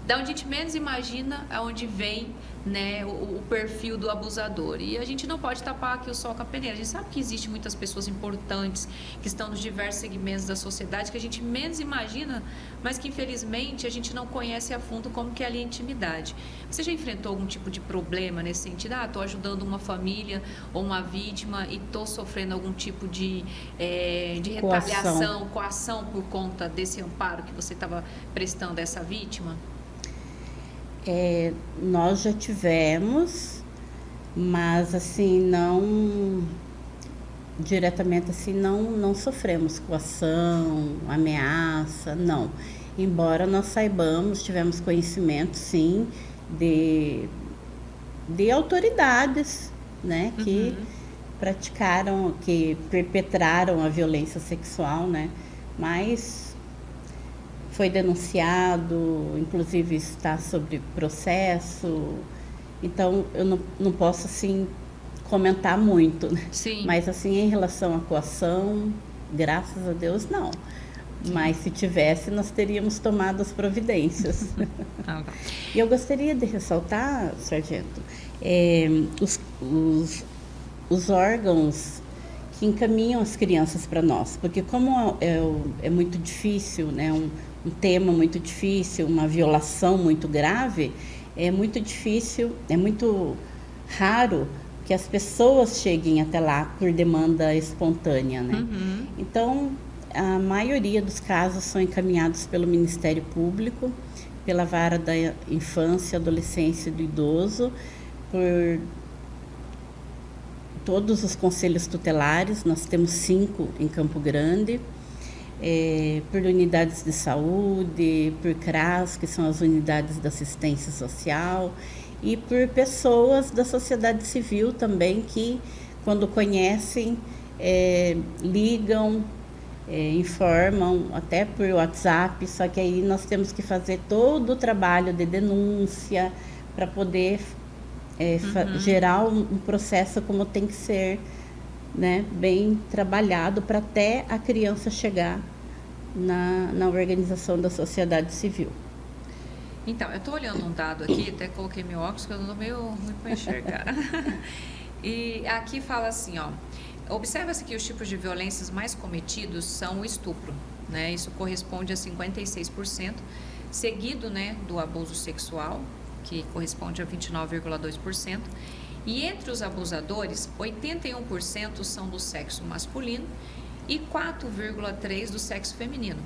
da onde a gente menos imagina é onde vem, né, o perfil do abusador. E a gente não pode tapar aqui o sol com a peneira. A gente sabe que existem muitas pessoas importantes que estão nos diversos segmentos da sociedade que a gente menos imagina, mas que infelizmente a gente não conhece a fundo como que é ali a intimidade. Você já enfrentou algum tipo de problema nesse sentido? Estou ajudando uma família ou uma vítima e estou sofrendo algum tipo de retaliação, coação por conta desse amparo que você estava prestando a essa vítima? Nós já tivemos, mas assim, diretamente assim não sofremos coação, ameaça, não. Embora nós saibamos, tivemos conhecimento, sim, de autoridades, né, que praticaram, que perpetraram a violência sexual, né, mas foi denunciado, inclusive está sob processo, então eu não posso, assim, comentar muito, né? Sim. Mas, assim, em relação à coação, graças a Deus, não. Mas se tivesse, nós teríamos tomado as providências. Tá. E eu gostaria de ressaltar, sargento, os órgãos que encaminham as crianças para nós, porque como é muito difícil, né, um tema muito difícil, uma violação muito grave, é muito difícil, é muito raro que as pessoas cheguem até lá por demanda espontânea, né? Então, a maioria dos casos são encaminhados pelo Ministério Público, pela Vara da Infância, Adolescência e do Idoso, por todos os conselhos tutelares, nós temos 5 em Campo Grande, por unidades de saúde, por CRAS, que são as unidades de assistência social, e por pessoas da sociedade civil também que, quando conhecem, ligam, informam até por WhatsApp, só que aí nós temos que fazer todo o trabalho de denúncia para poder gerar um processo como tem que ser, né, bem trabalhado para até a criança chegar na organização da sociedade civil. Então, eu estou olhando um dado aqui, até coloquei meu óculos, que eu estou meio ruim para enxergar. E aqui fala assim, ó, observa-se que os tipos de violências mais cometidos são o estupro, né? Isso corresponde a 56%, seguido, né, do abuso sexual, que corresponde a 29,2%. E entre os abusadores, 81% são do sexo masculino e 4,3% do sexo feminino.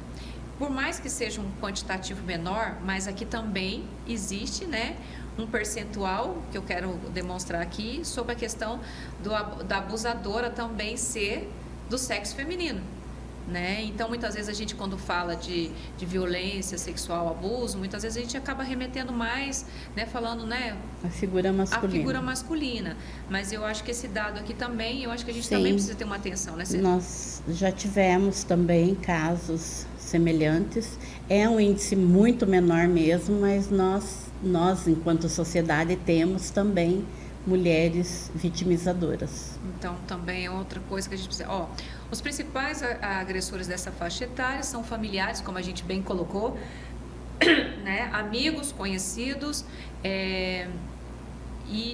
Por mais que seja um quantitativo menor, mas aqui também existe, né, um percentual que eu quero demonstrar aqui sobre a questão da abusadora também ser do sexo feminino, né? Então, muitas vezes a gente, quando fala de violência sexual, abuso, muitas vezes a gente acaba remetendo mais, né, falando, né, a figura masculina. Mas eu acho que esse dado aqui também, eu acho que a gente também precisa ter uma atenção, né? Nós já tivemos também casos semelhantes. É um índice muito menor mesmo, mas nós enquanto sociedade, temos também mulheres vitimizadoras. Então, também é outra coisa que a gente precisa... Ó, os principais agressores dessa faixa etária são familiares, como a gente bem colocou, né? Amigos, conhecidos, e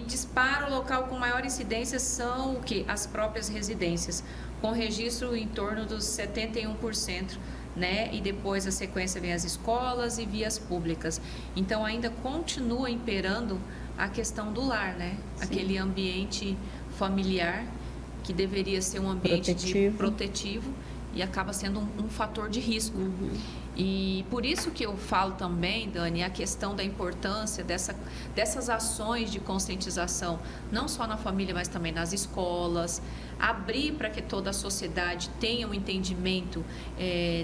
disparo local com maior incidência são o quê? As próprias residências, com registro em torno dos 71%, né? E depois a sequência vem as escolas e vias públicas. Então, ainda continua imperando a questão do lar, né? Sim. Aquele ambiente familiar que deveria ser um ambiente protetivo e acaba sendo um fator de risco. E por isso que eu falo também, Dani, a questão da importância dessas ações de conscientização, não só na família, mas também nas escolas, abrir para que toda a sociedade tenha um entendimento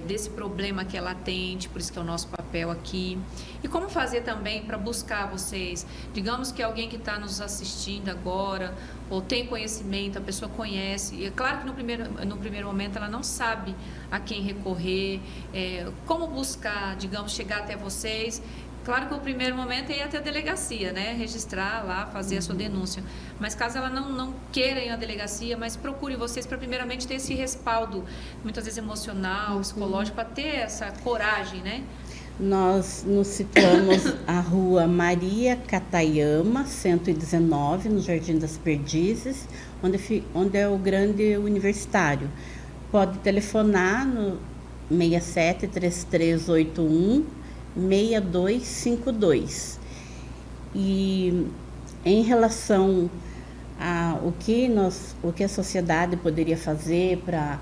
desse problema que é latente, por isso que é o nosso papel aqui. E como fazer também para buscar vocês, digamos que alguém que está nos assistindo agora, ou tem conhecimento, a pessoa conhece, e é claro que no primeiro momento ela não sabe a quem recorrer, como buscar, digamos, chegar até vocês. Claro que o primeiro momento é ir até a delegacia, né? Registrar lá, fazer a sua denúncia. Mas caso ela não queira ir à delegacia, mas procure vocês para primeiramente ter esse respaldo, muitas vezes emocional, psicológico, para ter essa coragem, né? Nós nos situamos à rua Maria Catayama, 119, no Jardim das Perdizes, onde é o grande universitário. Pode telefonar no 67-3381 6252. E em relação o que a sociedade poderia fazer para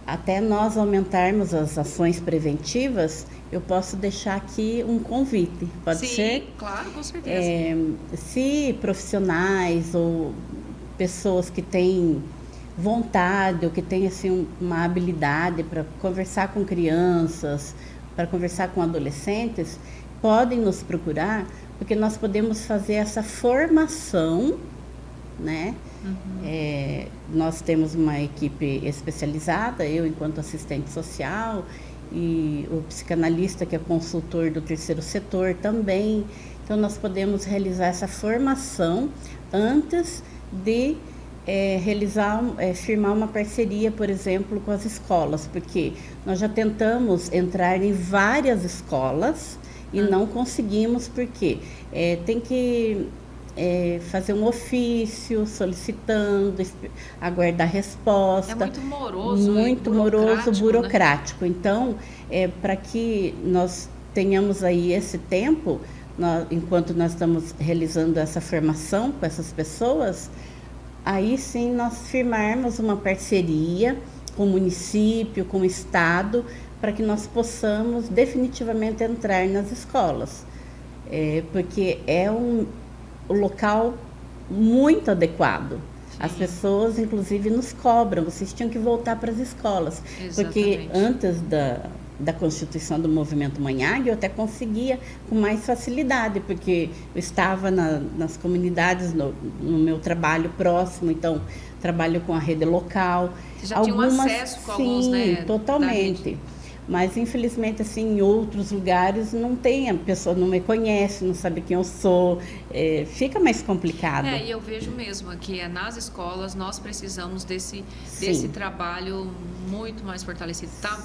até nós aumentarmos as ações preventivas, eu posso deixar aqui um convite, pode ser? Sim, claro, com certeza. Se profissionais ou pessoas que têm vontade ou que tem assim uma habilidade para conversar com crianças, para conversar com adolescentes, podem nos procurar, porque nós podemos fazer essa formação, né? Nós temos uma equipe especializada, eu enquanto assistente social e o psicanalista que é consultor do terceiro setor também. Então nós podemos realizar essa formação antes de firmar uma parceria, por exemplo, com as escolas, porque nós já tentamos entrar em várias escolas e não conseguimos, porque tem que fazer um ofício solicitando, aguardar resposta. É muito moroso, muito moroso, burocrático. Né? Então, para que nós tenhamos aí esse tempo, enquanto nós estamos realizando essa formação com essas pessoas, aí sim nós firmarmos uma parceria com o município, com o estado, para que nós possamos definitivamente entrar nas escolas. Porque é um local muito adequado. Sim. As pessoas, inclusive, nos cobram, vocês tinham que voltar para as escolas. Exatamente. Porque antes da constituição do movimento Mãe Águia, eu até conseguia com mais facilidade, porque eu estava nas comunidades, no meu trabalho próximo, então trabalho com a rede local. Você já tinha um acesso com alguns, né? Sim, totalmente. Mas, infelizmente, assim, em outros lugares não tem, a pessoa não me conhece, não sabe quem eu sou, fica mais complicado. E eu vejo mesmo que nas escolas nós precisamos desse trabalho muito mais fortalecido, tá?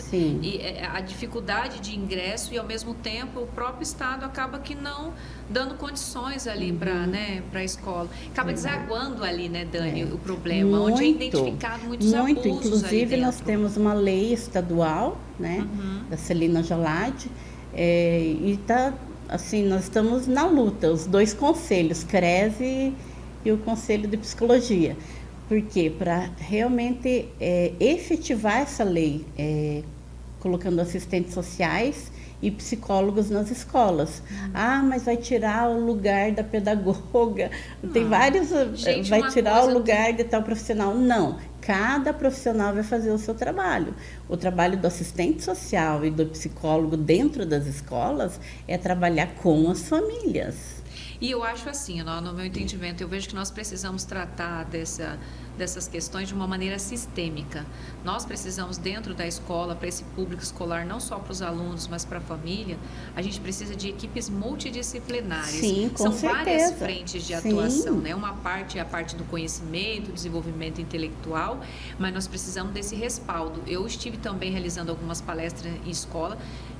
Sim. E a dificuldade de ingresso e, ao mesmo tempo, o próprio Estado acaba que não dando condições ali para a escola. Acaba desaguando ali, né, Dani, o problema, onde é identificado muitos abusos. Inclusive, nós temos uma lei estadual, né, da Celina Jalade, e tá, assim, nós estamos na luta, os dois conselhos, CRESE e o Conselho de Psicologia. Por quê? Para realmente efetivar essa lei, colocando assistentes sociais e psicólogos nas escolas. Mas vai tirar o lugar da pedagoga. Tem vários... Gente, vai tirar o lugar de tal profissional. Não. Cada profissional vai fazer o seu trabalho. O trabalho do assistente social e do psicólogo dentro das escolas é trabalhar com as famílias. E eu acho assim, no meu entendimento, eu vejo que nós precisamos tratar dessas questões de uma maneira sistêmica. Nós precisamos, dentro da escola, para esse público escolar, não só para os alunos, mas para a família, a gente precisa de equipes multidisciplinares. Sim, com São certeza. Várias frentes de atuação, né? Uma parte é a parte do conhecimento, desenvolvimento intelectual, mas nós precisamos desse respaldo. Eu estive também realizando algumas palestras em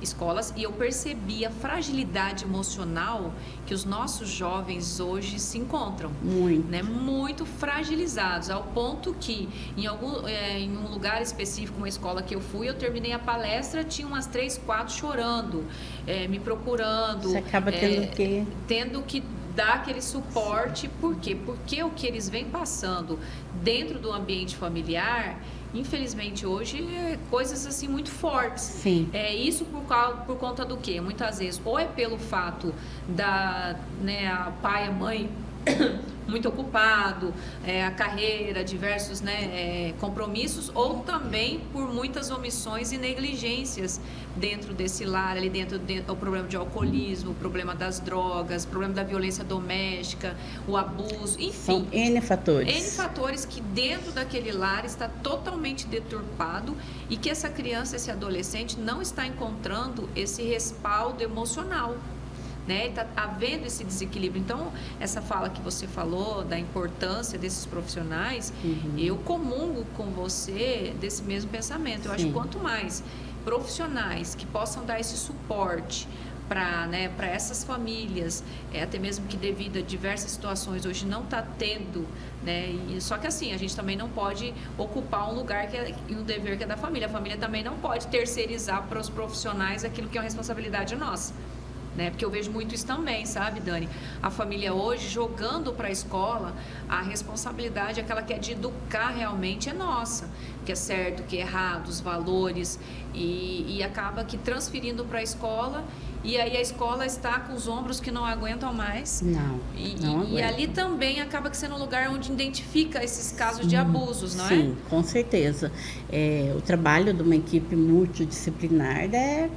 escolas e eu percebi a fragilidade emocional que os nossos jovens hoje se encontram. Muito. Né? Muito fragilizados, ao ponto que em um lugar específico, uma escola que eu fui, eu terminei a palestra, tinha umas 3, 4 chorando, me procurando. Você acaba tendo que dar aquele suporte. Por quê? Porque o que eles vêm passando dentro do ambiente familiar, infelizmente hoje, coisas assim muito fortes. Sim. Isso por conta do quê? Muitas vezes, ou é pelo fato a pai, a mãe muito ocupado, a carreira, diversos compromissos, ou também por muitas omissões e negligências dentro desse lar, ali dentro o problema de alcoolismo, o problema das drogas, o problema da violência doméstica, o abuso, enfim. São N fatores. N fatores que dentro daquele lar está totalmente deturpado e que essa criança, esse adolescente não está encontrando esse respaldo emocional. Está havendo esse desequilíbrio. Então, essa fala que você falou da importância desses profissionais, eu comungo com você desse mesmo pensamento. Eu acho que quanto mais profissionais que possam dar esse suporte para essas famílias, até mesmo que devido a diversas situações hoje não está tendo, só que assim, a gente também não pode ocupar um lugar e um dever que é da família. A família também não pode terceirizar para os profissionais aquilo que é uma responsabilidade nossa. né? Porque eu vejo muito isso também, sabe, Dani? A família hoje jogando para a escola, a responsabilidade, aquela que é de educar realmente é nossa, que é certo, que é errado, os valores, e acaba que transferindo para a escola, e aí a escola está com os ombros que não aguentam mais. Não E ali também acaba que sendo um lugar onde identifica esses casos de abusos, não é? Sim, com certeza. O trabalho de uma equipe multidisciplinar é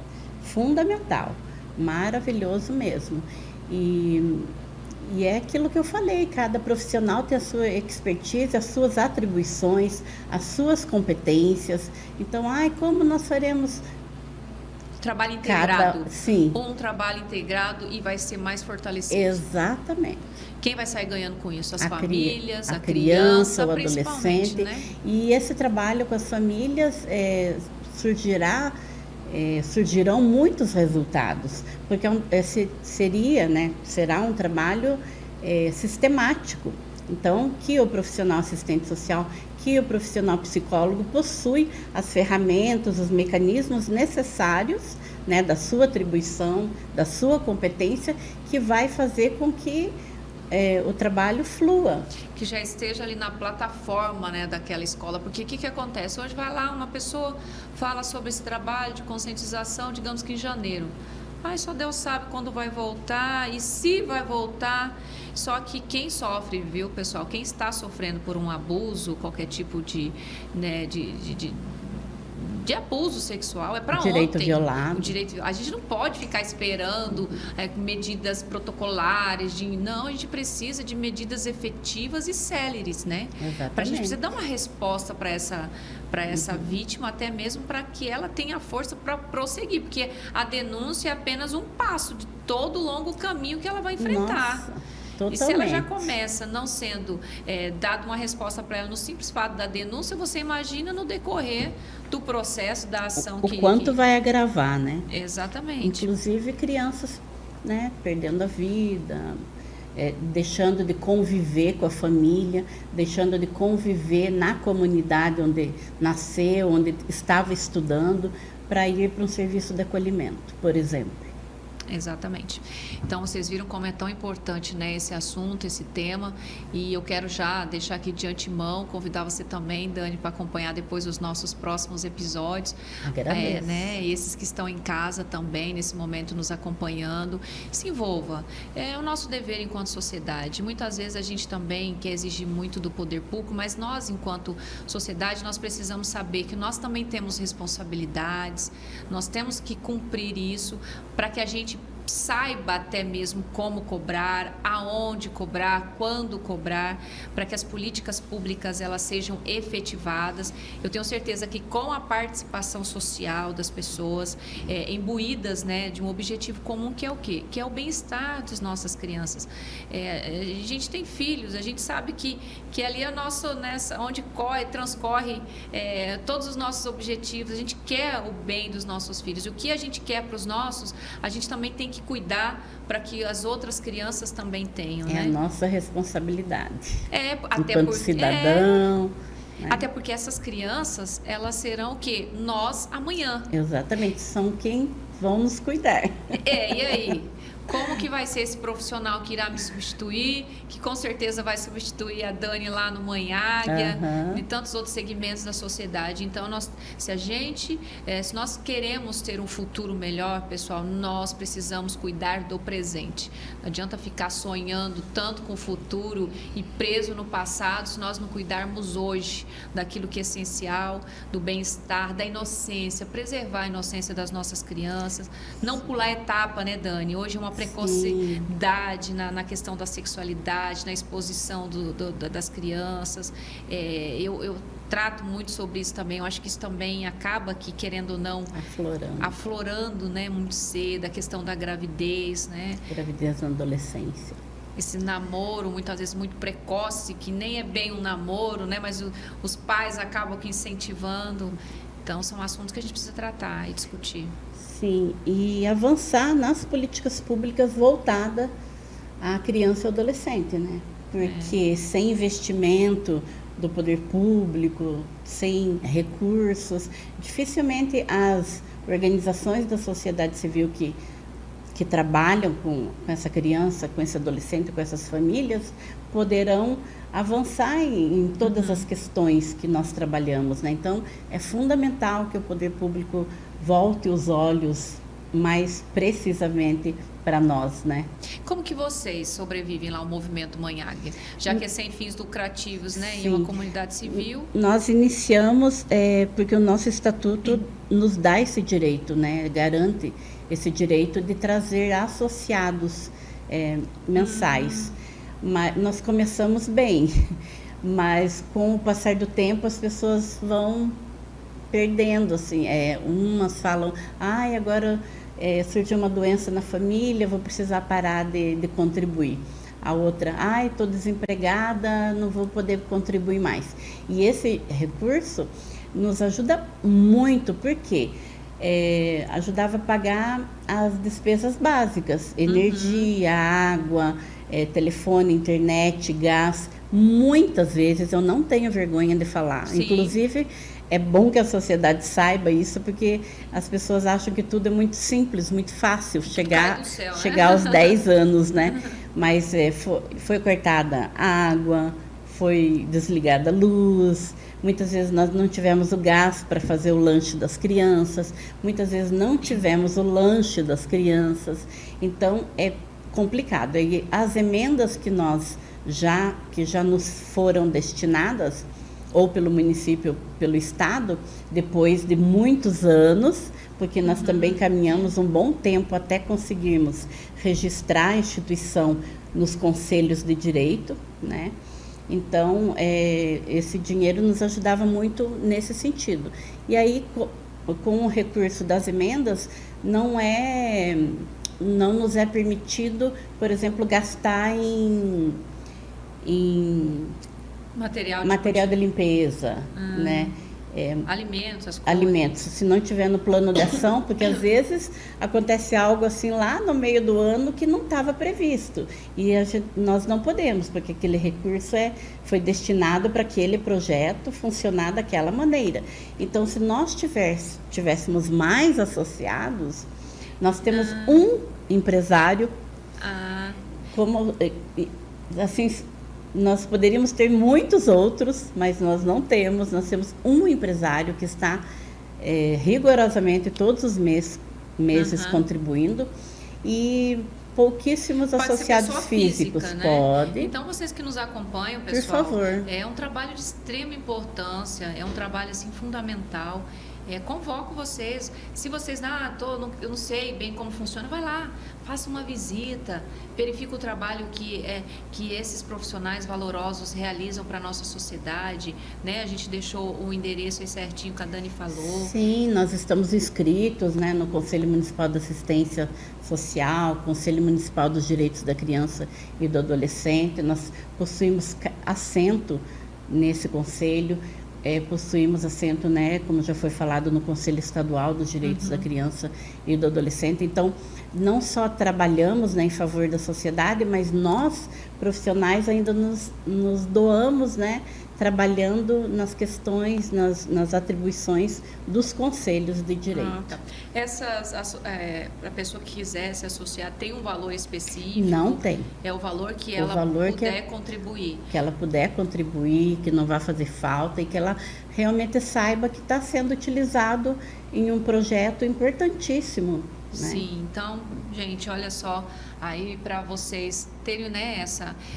fundamental, maravilhoso mesmo. E é aquilo que eu falei, cada profissional tem a sua expertise, as suas atribuições, as suas competências. Então, como nós faremos trabalho integrado. Sim. Um trabalho integrado e vai ser mais fortalecido. Exatamente. Quem vai sair ganhando com isso? As famílias, a criança, o adolescente, né? E esse trabalho com as famílias surgirão muitos resultados, porque será um trabalho sistemático. Então, que o profissional assistente social, que o profissional psicólogo possui as ferramentas, os mecanismos necessários, né, da sua atribuição, da sua competência, que vai fazer com que o trabalho flua. Que já esteja ali na plataforma, né, daquela escola. Porque o que acontece? Hoje vai lá, uma pessoa fala sobre esse trabalho de conscientização, digamos que em janeiro. Só Deus sabe quando vai voltar e se vai voltar. Só que quem sofre, viu, pessoal? Quem está sofrendo por um abuso, qualquer tipo de abuso sexual, é para ontem. Direito violado. A gente não pode ficar esperando medidas protocolares. Não, a gente precisa de medidas efetivas e céleres, né? Exatamente. A gente precisa dar uma resposta para essa vítima, até mesmo para que ela tenha força para prosseguir, porque a denúncia é apenas um passo de todo o longo caminho que ela vai enfrentar. Nossa. Totalmente. E se ela já começa não sendo dada uma resposta para ela no simples fato da denúncia, você imagina no decorrer do processo, da ação o quanto vai agravar, né? Exatamente. Inclusive crianças, né, perdendo a vida, deixando de conviver com a família, deixando de conviver na comunidade onde nasceu, onde estava estudando, para ir para um serviço de acolhimento, por exemplo. Exatamente. Então, vocês viram como é tão importante, né, esse assunto, esse tema, e eu quero já deixar aqui de antemão, convidar você também, Dani, para acompanhar depois os nossos próximos episódios. Agradeço. Esses que estão em casa também, nesse momento, nos acompanhando. Se envolva. É o nosso dever enquanto sociedade. Muitas vezes a gente também quer exigir muito do poder público, mas nós, enquanto sociedade, nós precisamos saber que nós também temos responsabilidades, nós temos que cumprir isso para que a gente saiba até mesmo como cobrar, aonde cobrar, quando cobrar, para que as políticas públicas elas sejam efetivadas. Eu tenho certeza que com a participação social das pessoas, imbuídas, né, de um objetivo comum, que é o quê? Que é o bem-estar das nossas crianças. A gente tem filhos, a gente sabe que ali é onde transcorre todos os nossos objetivos, a gente quer o bem dos nossos filhos. E o que a gente quer para os nossos, a gente também tem que cuidar para que as outras crianças também tenham, né? É a nossa responsabilidade. Até enquanto cidadão. Né? Até porque essas crianças, elas serão o quê? Nós amanhã. Exatamente, são quem vão nos cuidar. E aí? Como que vai ser esse profissional que irá me substituir, que com certeza vai substituir a Dani lá no Mãe Águia, e tantos outros segmentos da sociedade. Então, se nós queremos ter um futuro melhor, pessoal, nós precisamos cuidar do presente. Não adianta ficar sonhando tanto com o futuro e preso no passado, se nós não cuidarmos hoje daquilo que é essencial, do bem-estar, da inocência, preservar a inocência das nossas crianças, não pular etapa, né, Dani? Hoje é uma precocidade na questão da sexualidade, na exposição das crianças. Eu trato muito sobre isso também. Eu acho que isso também acaba aqui, querendo ou não, aflorando, né, muito cedo, a questão da gravidez, né? Gravidez na adolescência. Esse namoro, muitas vezes, muito precoce, que nem é bem um namoro, né? Mas os pais acabam aqui incentivando. Então, são assuntos que a gente precisa tratar e discutir. Sim, e avançar nas políticas públicas voltadas à criança e ao adolescente, né? Porque sem investimento do poder público, sem recursos, dificilmente as organizações da sociedade civil que que trabalham com essa criança, com esse adolescente, com essas famílias, poderão avançar em todas as questões que nós trabalhamos, né? Então, é fundamental que o poder público volte os olhos mais precisamente para nós, né? Como que vocês sobrevivem lá ao movimento Mãe Águia? Já que é sem fins lucrativos, né? Em uma comunidade civil. Nós iniciamos porque o nosso estatuto nos dá esse direito, né? Garante esse direito de trazer associados mensais. Mas nós começamos bem, mas com o passar do tempo as pessoas vão perdendo, assim. Umas falam, agora surgiu uma doença na família, vou precisar parar de contribuir. A outra, estou desempregada, não vou poder contribuir mais. E esse recurso nos ajuda muito, porque ajudava a pagar as despesas básicas, energia, água, telefone, internet, gás. Muitas vezes, eu não tenho vergonha de falar. Sim. Inclusive, é bom que a sociedade saiba isso, porque as pessoas acham que tudo é muito simples, muito fácil chegar aos 10 anos, né? Mas foi cortada a água, foi desligada a luz, muitas vezes nós não tivemos o gás para fazer o lanche das crianças, muitas vezes não tivemos o lanche das crianças, então é complicado. E as emendas que já nos foram destinadas, ou pelo município, pelo estado, depois de muitos anos, porque nós também caminhamos um bom tempo até conseguirmos registrar a instituição nos conselhos de direito, né? Então, esse dinheiro nos ajudava muito nesse sentido. E aí, com o recurso das emendas, não nos é permitido, por exemplo, gastar em material de limpeza, né? Alimentos, as coisas. Alimentos, se não tiver no plano de ação, porque às vezes acontece algo assim lá no meio do ano que não estava previsto. E nós não podemos, porque aquele recurso foi destinado para aquele projeto funcionar daquela maneira. Então, se nós tivéssemos mais associados, nós temos um empresário, como assim. Nós poderíamos ter muitos outros, mas nós não temos. Nós temos um empresário que está rigorosamente todos os meses contribuindo, e pouquíssimos associados físicos. Física, né? Pode. Então, vocês que nos acompanham, pessoal, por favor, é um trabalho de extrema importância, é um trabalho assim fundamental. Convoco vocês, se vocês eu não sei bem como funciona, vai lá, faça uma visita, verifique o trabalho que esses profissionais valorosos realizam para a nossa sociedade, né? A gente deixou o endereço aí certinho que a Dani falou. Sim, nós estamos inscritos, né, no Conselho Municipal de Assistência Social, Conselho Municipal dos Direitos da Criança e do Adolescente. Nós possuímos assento nesse conselho. Possuímos assento, né, como já foi falado, no Conselho Estadual dos Direitos da Criança e do Adolescente. Então, não só trabalhamos, né, em favor da sociedade, mas nós, profissionais, ainda nos doamos, né, trabalhando nas questões, nas atribuições dos conselhos de direito. Para a pessoa que quiser se associar, tem um valor específico? Não tem. É o valor que ela puder contribuir. Que ela puder contribuir, que não vai fazer falta e que ela realmente saiba que está sendo utilizado em um projeto importantíssimo, né? Sim, então, gente, olha só, aí para vocês terem, né,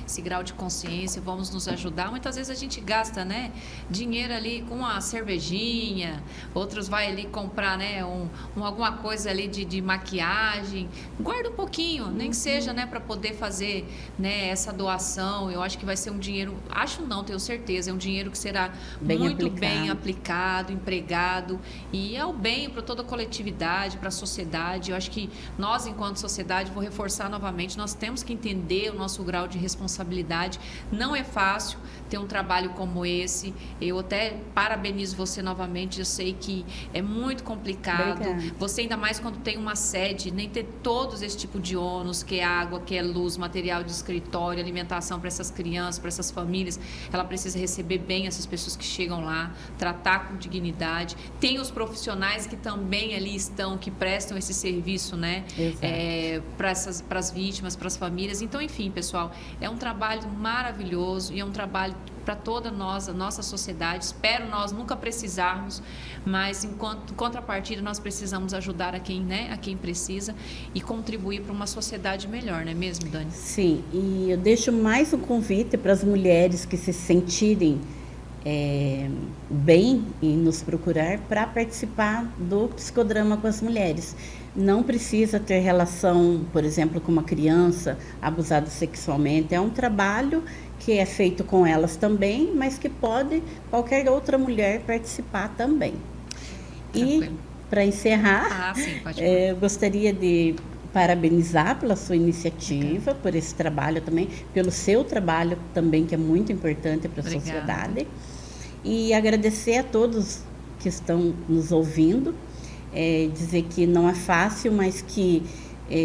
esse grau de consciência, vamos nos ajudar. Muitas vezes a gente gasta, né, dinheiro ali com uma cervejinha, outros vai ali comprar, né, alguma coisa ali de maquiagem. Guarda um pouquinho, nem que seja, né, para poder fazer, né, essa doação. Eu acho que vai ser um dinheiro, tenho certeza, é um dinheiro que será muito bem aplicado, empregado, e é o bem para toda a coletividade, para a sociedade. Eu acho que nós, enquanto sociedade, vou reforçar novamente, nós temos que entender o nosso grau de responsabilidade. Não é fácil ter um trabalho como esse. Eu até parabenizo você novamente. Eu sei que é muito complicado. Obrigada. Você, ainda mais quando tem uma sede, nem ter todos esse tipo de ônus, que é água, que é luz, material de escritório, alimentação para essas crianças, para essas famílias. Ela precisa receber bem essas pessoas que chegam lá, tratar com dignidade. Tem os profissionais que também ali estão, que prestam esse serviço, né? Para as vítimas, para as famílias. Então, enfim, pessoal, é um trabalho maravilhoso e é um trabalho para toda a nossa sociedade. Espero nós nunca precisarmos, mas em contrapartida nós precisamos ajudar a quem precisa e contribuir para uma sociedade melhor, não é mesmo, Dani? Sim, e eu deixo mais um convite para as mulheres que se sentirem bem em nos procurar para participar do psicodrama com as mulheres. Não precisa ter relação, por exemplo, com uma criança abusada sexualmente. É um trabalho que é feito com elas também, mas que pode qualquer outra mulher participar também. E, para encerrar, sim, pode eu gostaria de parabenizar pela sua iniciativa, por esse trabalho também, pelo seu trabalho também, que é muito importante para a sociedade. E agradecer a todos que estão nos ouvindo, dizer que não é fácil, mas que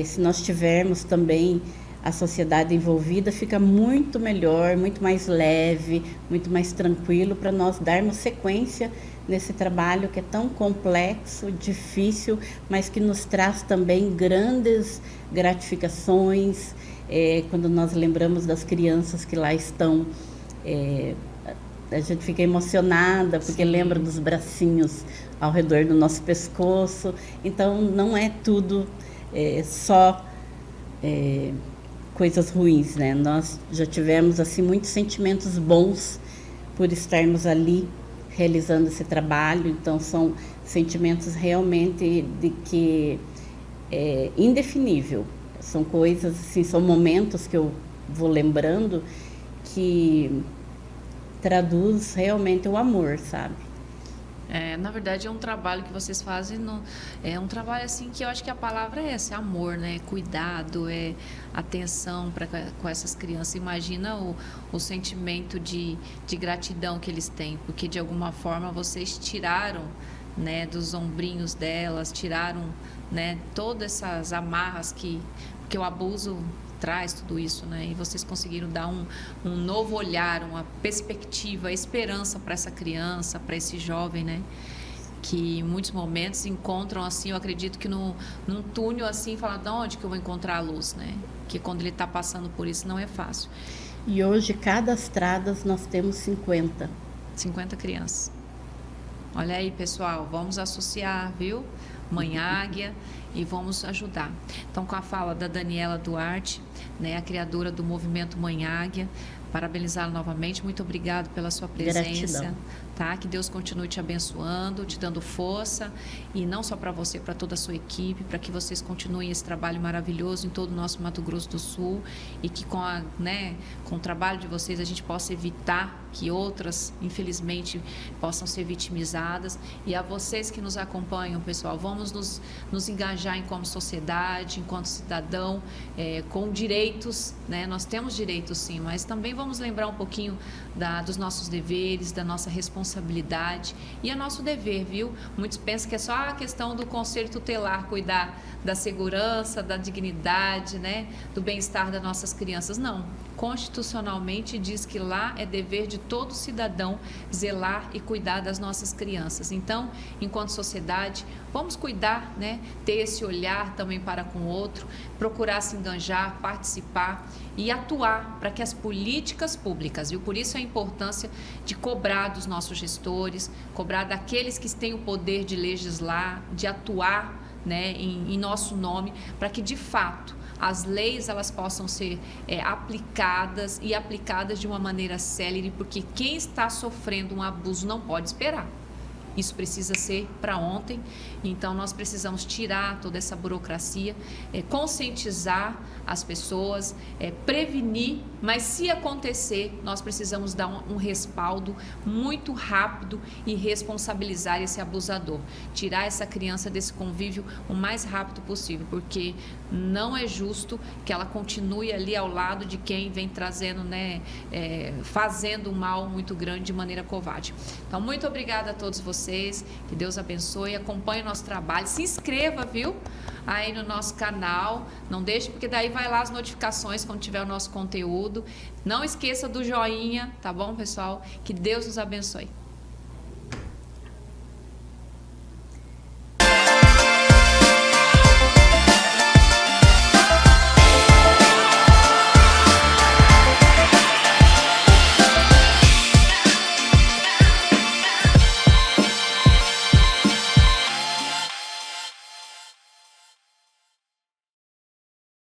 se nós tivermos também a sociedade envolvida, fica muito melhor, muito mais leve, muito mais tranquilo para nós darmos sequência nesse trabalho que é tão complexo, difícil, mas que nos traz também grandes gratificações. Quando nós lembramos das crianças que lá estão, a gente fica emocionada, porque lembra dos bracinhos ao redor do nosso pescoço. Então, não é tudo só coisas ruins, né? Nós já tivemos assim muitos sentimentos bons por estarmos ali realizando esse trabalho. Então, são sentimentos realmente de que é indefinível. São coisas, assim, são momentos que eu vou lembrando que traduz realmente o amor, sabe? Na verdade, é um trabalho que vocês fazem, é um trabalho assim que eu acho que a palavra é essa, é amor, né? Cuidado, atenção com essas crianças. Imagina o sentimento de gratidão que eles têm, porque de alguma forma vocês tiraram, né, dos ombrinhos delas, tiraram, né, todas essas amarras que o abuso traz, tudo isso, né? E vocês conseguiram dar um novo olhar, uma perspectiva, esperança para essa criança, para esse jovem, né? Que em muitos momentos encontram, assim, eu acredito que num túnel, assim, fala, de onde que eu vou encontrar a luz, né? Que quando ele está passando por isso não é fácil. E hoje, cadastradas, nós temos 50 crianças. Olha aí, pessoal, vamos associar, viu? Mãe Águia, e vamos ajudar. Então, com a fala da Daniela Duarte, né, a criadora do movimento Mãe Águia, parabenizá-la novamente. Muito obrigado pela sua presença. Gratidão. Tá? Que Deus continue te abençoando, te dando força, e não só para você, para toda a sua equipe, para que vocês continuem esse trabalho maravilhoso em todo o nosso Mato Grosso do Sul, e que com o trabalho de vocês a gente possa evitar que outras, infelizmente, possam ser vitimizadas. E a vocês que nos acompanham, pessoal, vamos nos engajar como sociedade, enquanto cidadão, com direitos, né? Nós temos direitos sim, mas também vamos lembrar um pouquinho dos nossos deveres, da nossa responsabilidade, e é nosso dever, viu? Muitos pensam que é só a questão do conselho tutelar cuidar da segurança, da dignidade, né? Do bem-estar das nossas crianças. Não. Constitucionalmente diz que lá é dever de todo cidadão zelar e cuidar das nossas crianças. Então, enquanto sociedade, vamos cuidar, né? Ter esse olhar também para com o outro, procurar se enganjar, participar e atuar para que as políticas públicas, viu? Por isso a importância de cobrar dos nossos gestores, cobrar daqueles que têm o poder de legislar, de atuar, né, em nosso nome, para que de fato as leis elas possam ser aplicadas e aplicadas de uma maneira célere, porque quem está sofrendo um abuso não pode esperar. isso precisa ser para ontem. Então, nós precisamos tirar toda essa burocracia, conscientizar as pessoas, prevenir, mas se acontecer, nós precisamos dar um respaldo muito rápido e responsabilizar esse abusador. Tirar essa criança desse convívio o mais rápido possível, porque não é justo que ela continue ali ao lado de quem vem trazendo, fazendo um mal muito grande de maneira covarde. Então, muito obrigada a todos vocês, que Deus abençoe, acompanhe o nosso trabalho, se inscreva, viu? Aí no nosso canal, não deixe, porque daí vai lá as notificações quando tiver o nosso conteúdo. Não esqueça do joinha, tá bom, pessoal? Que Deus nos abençoe.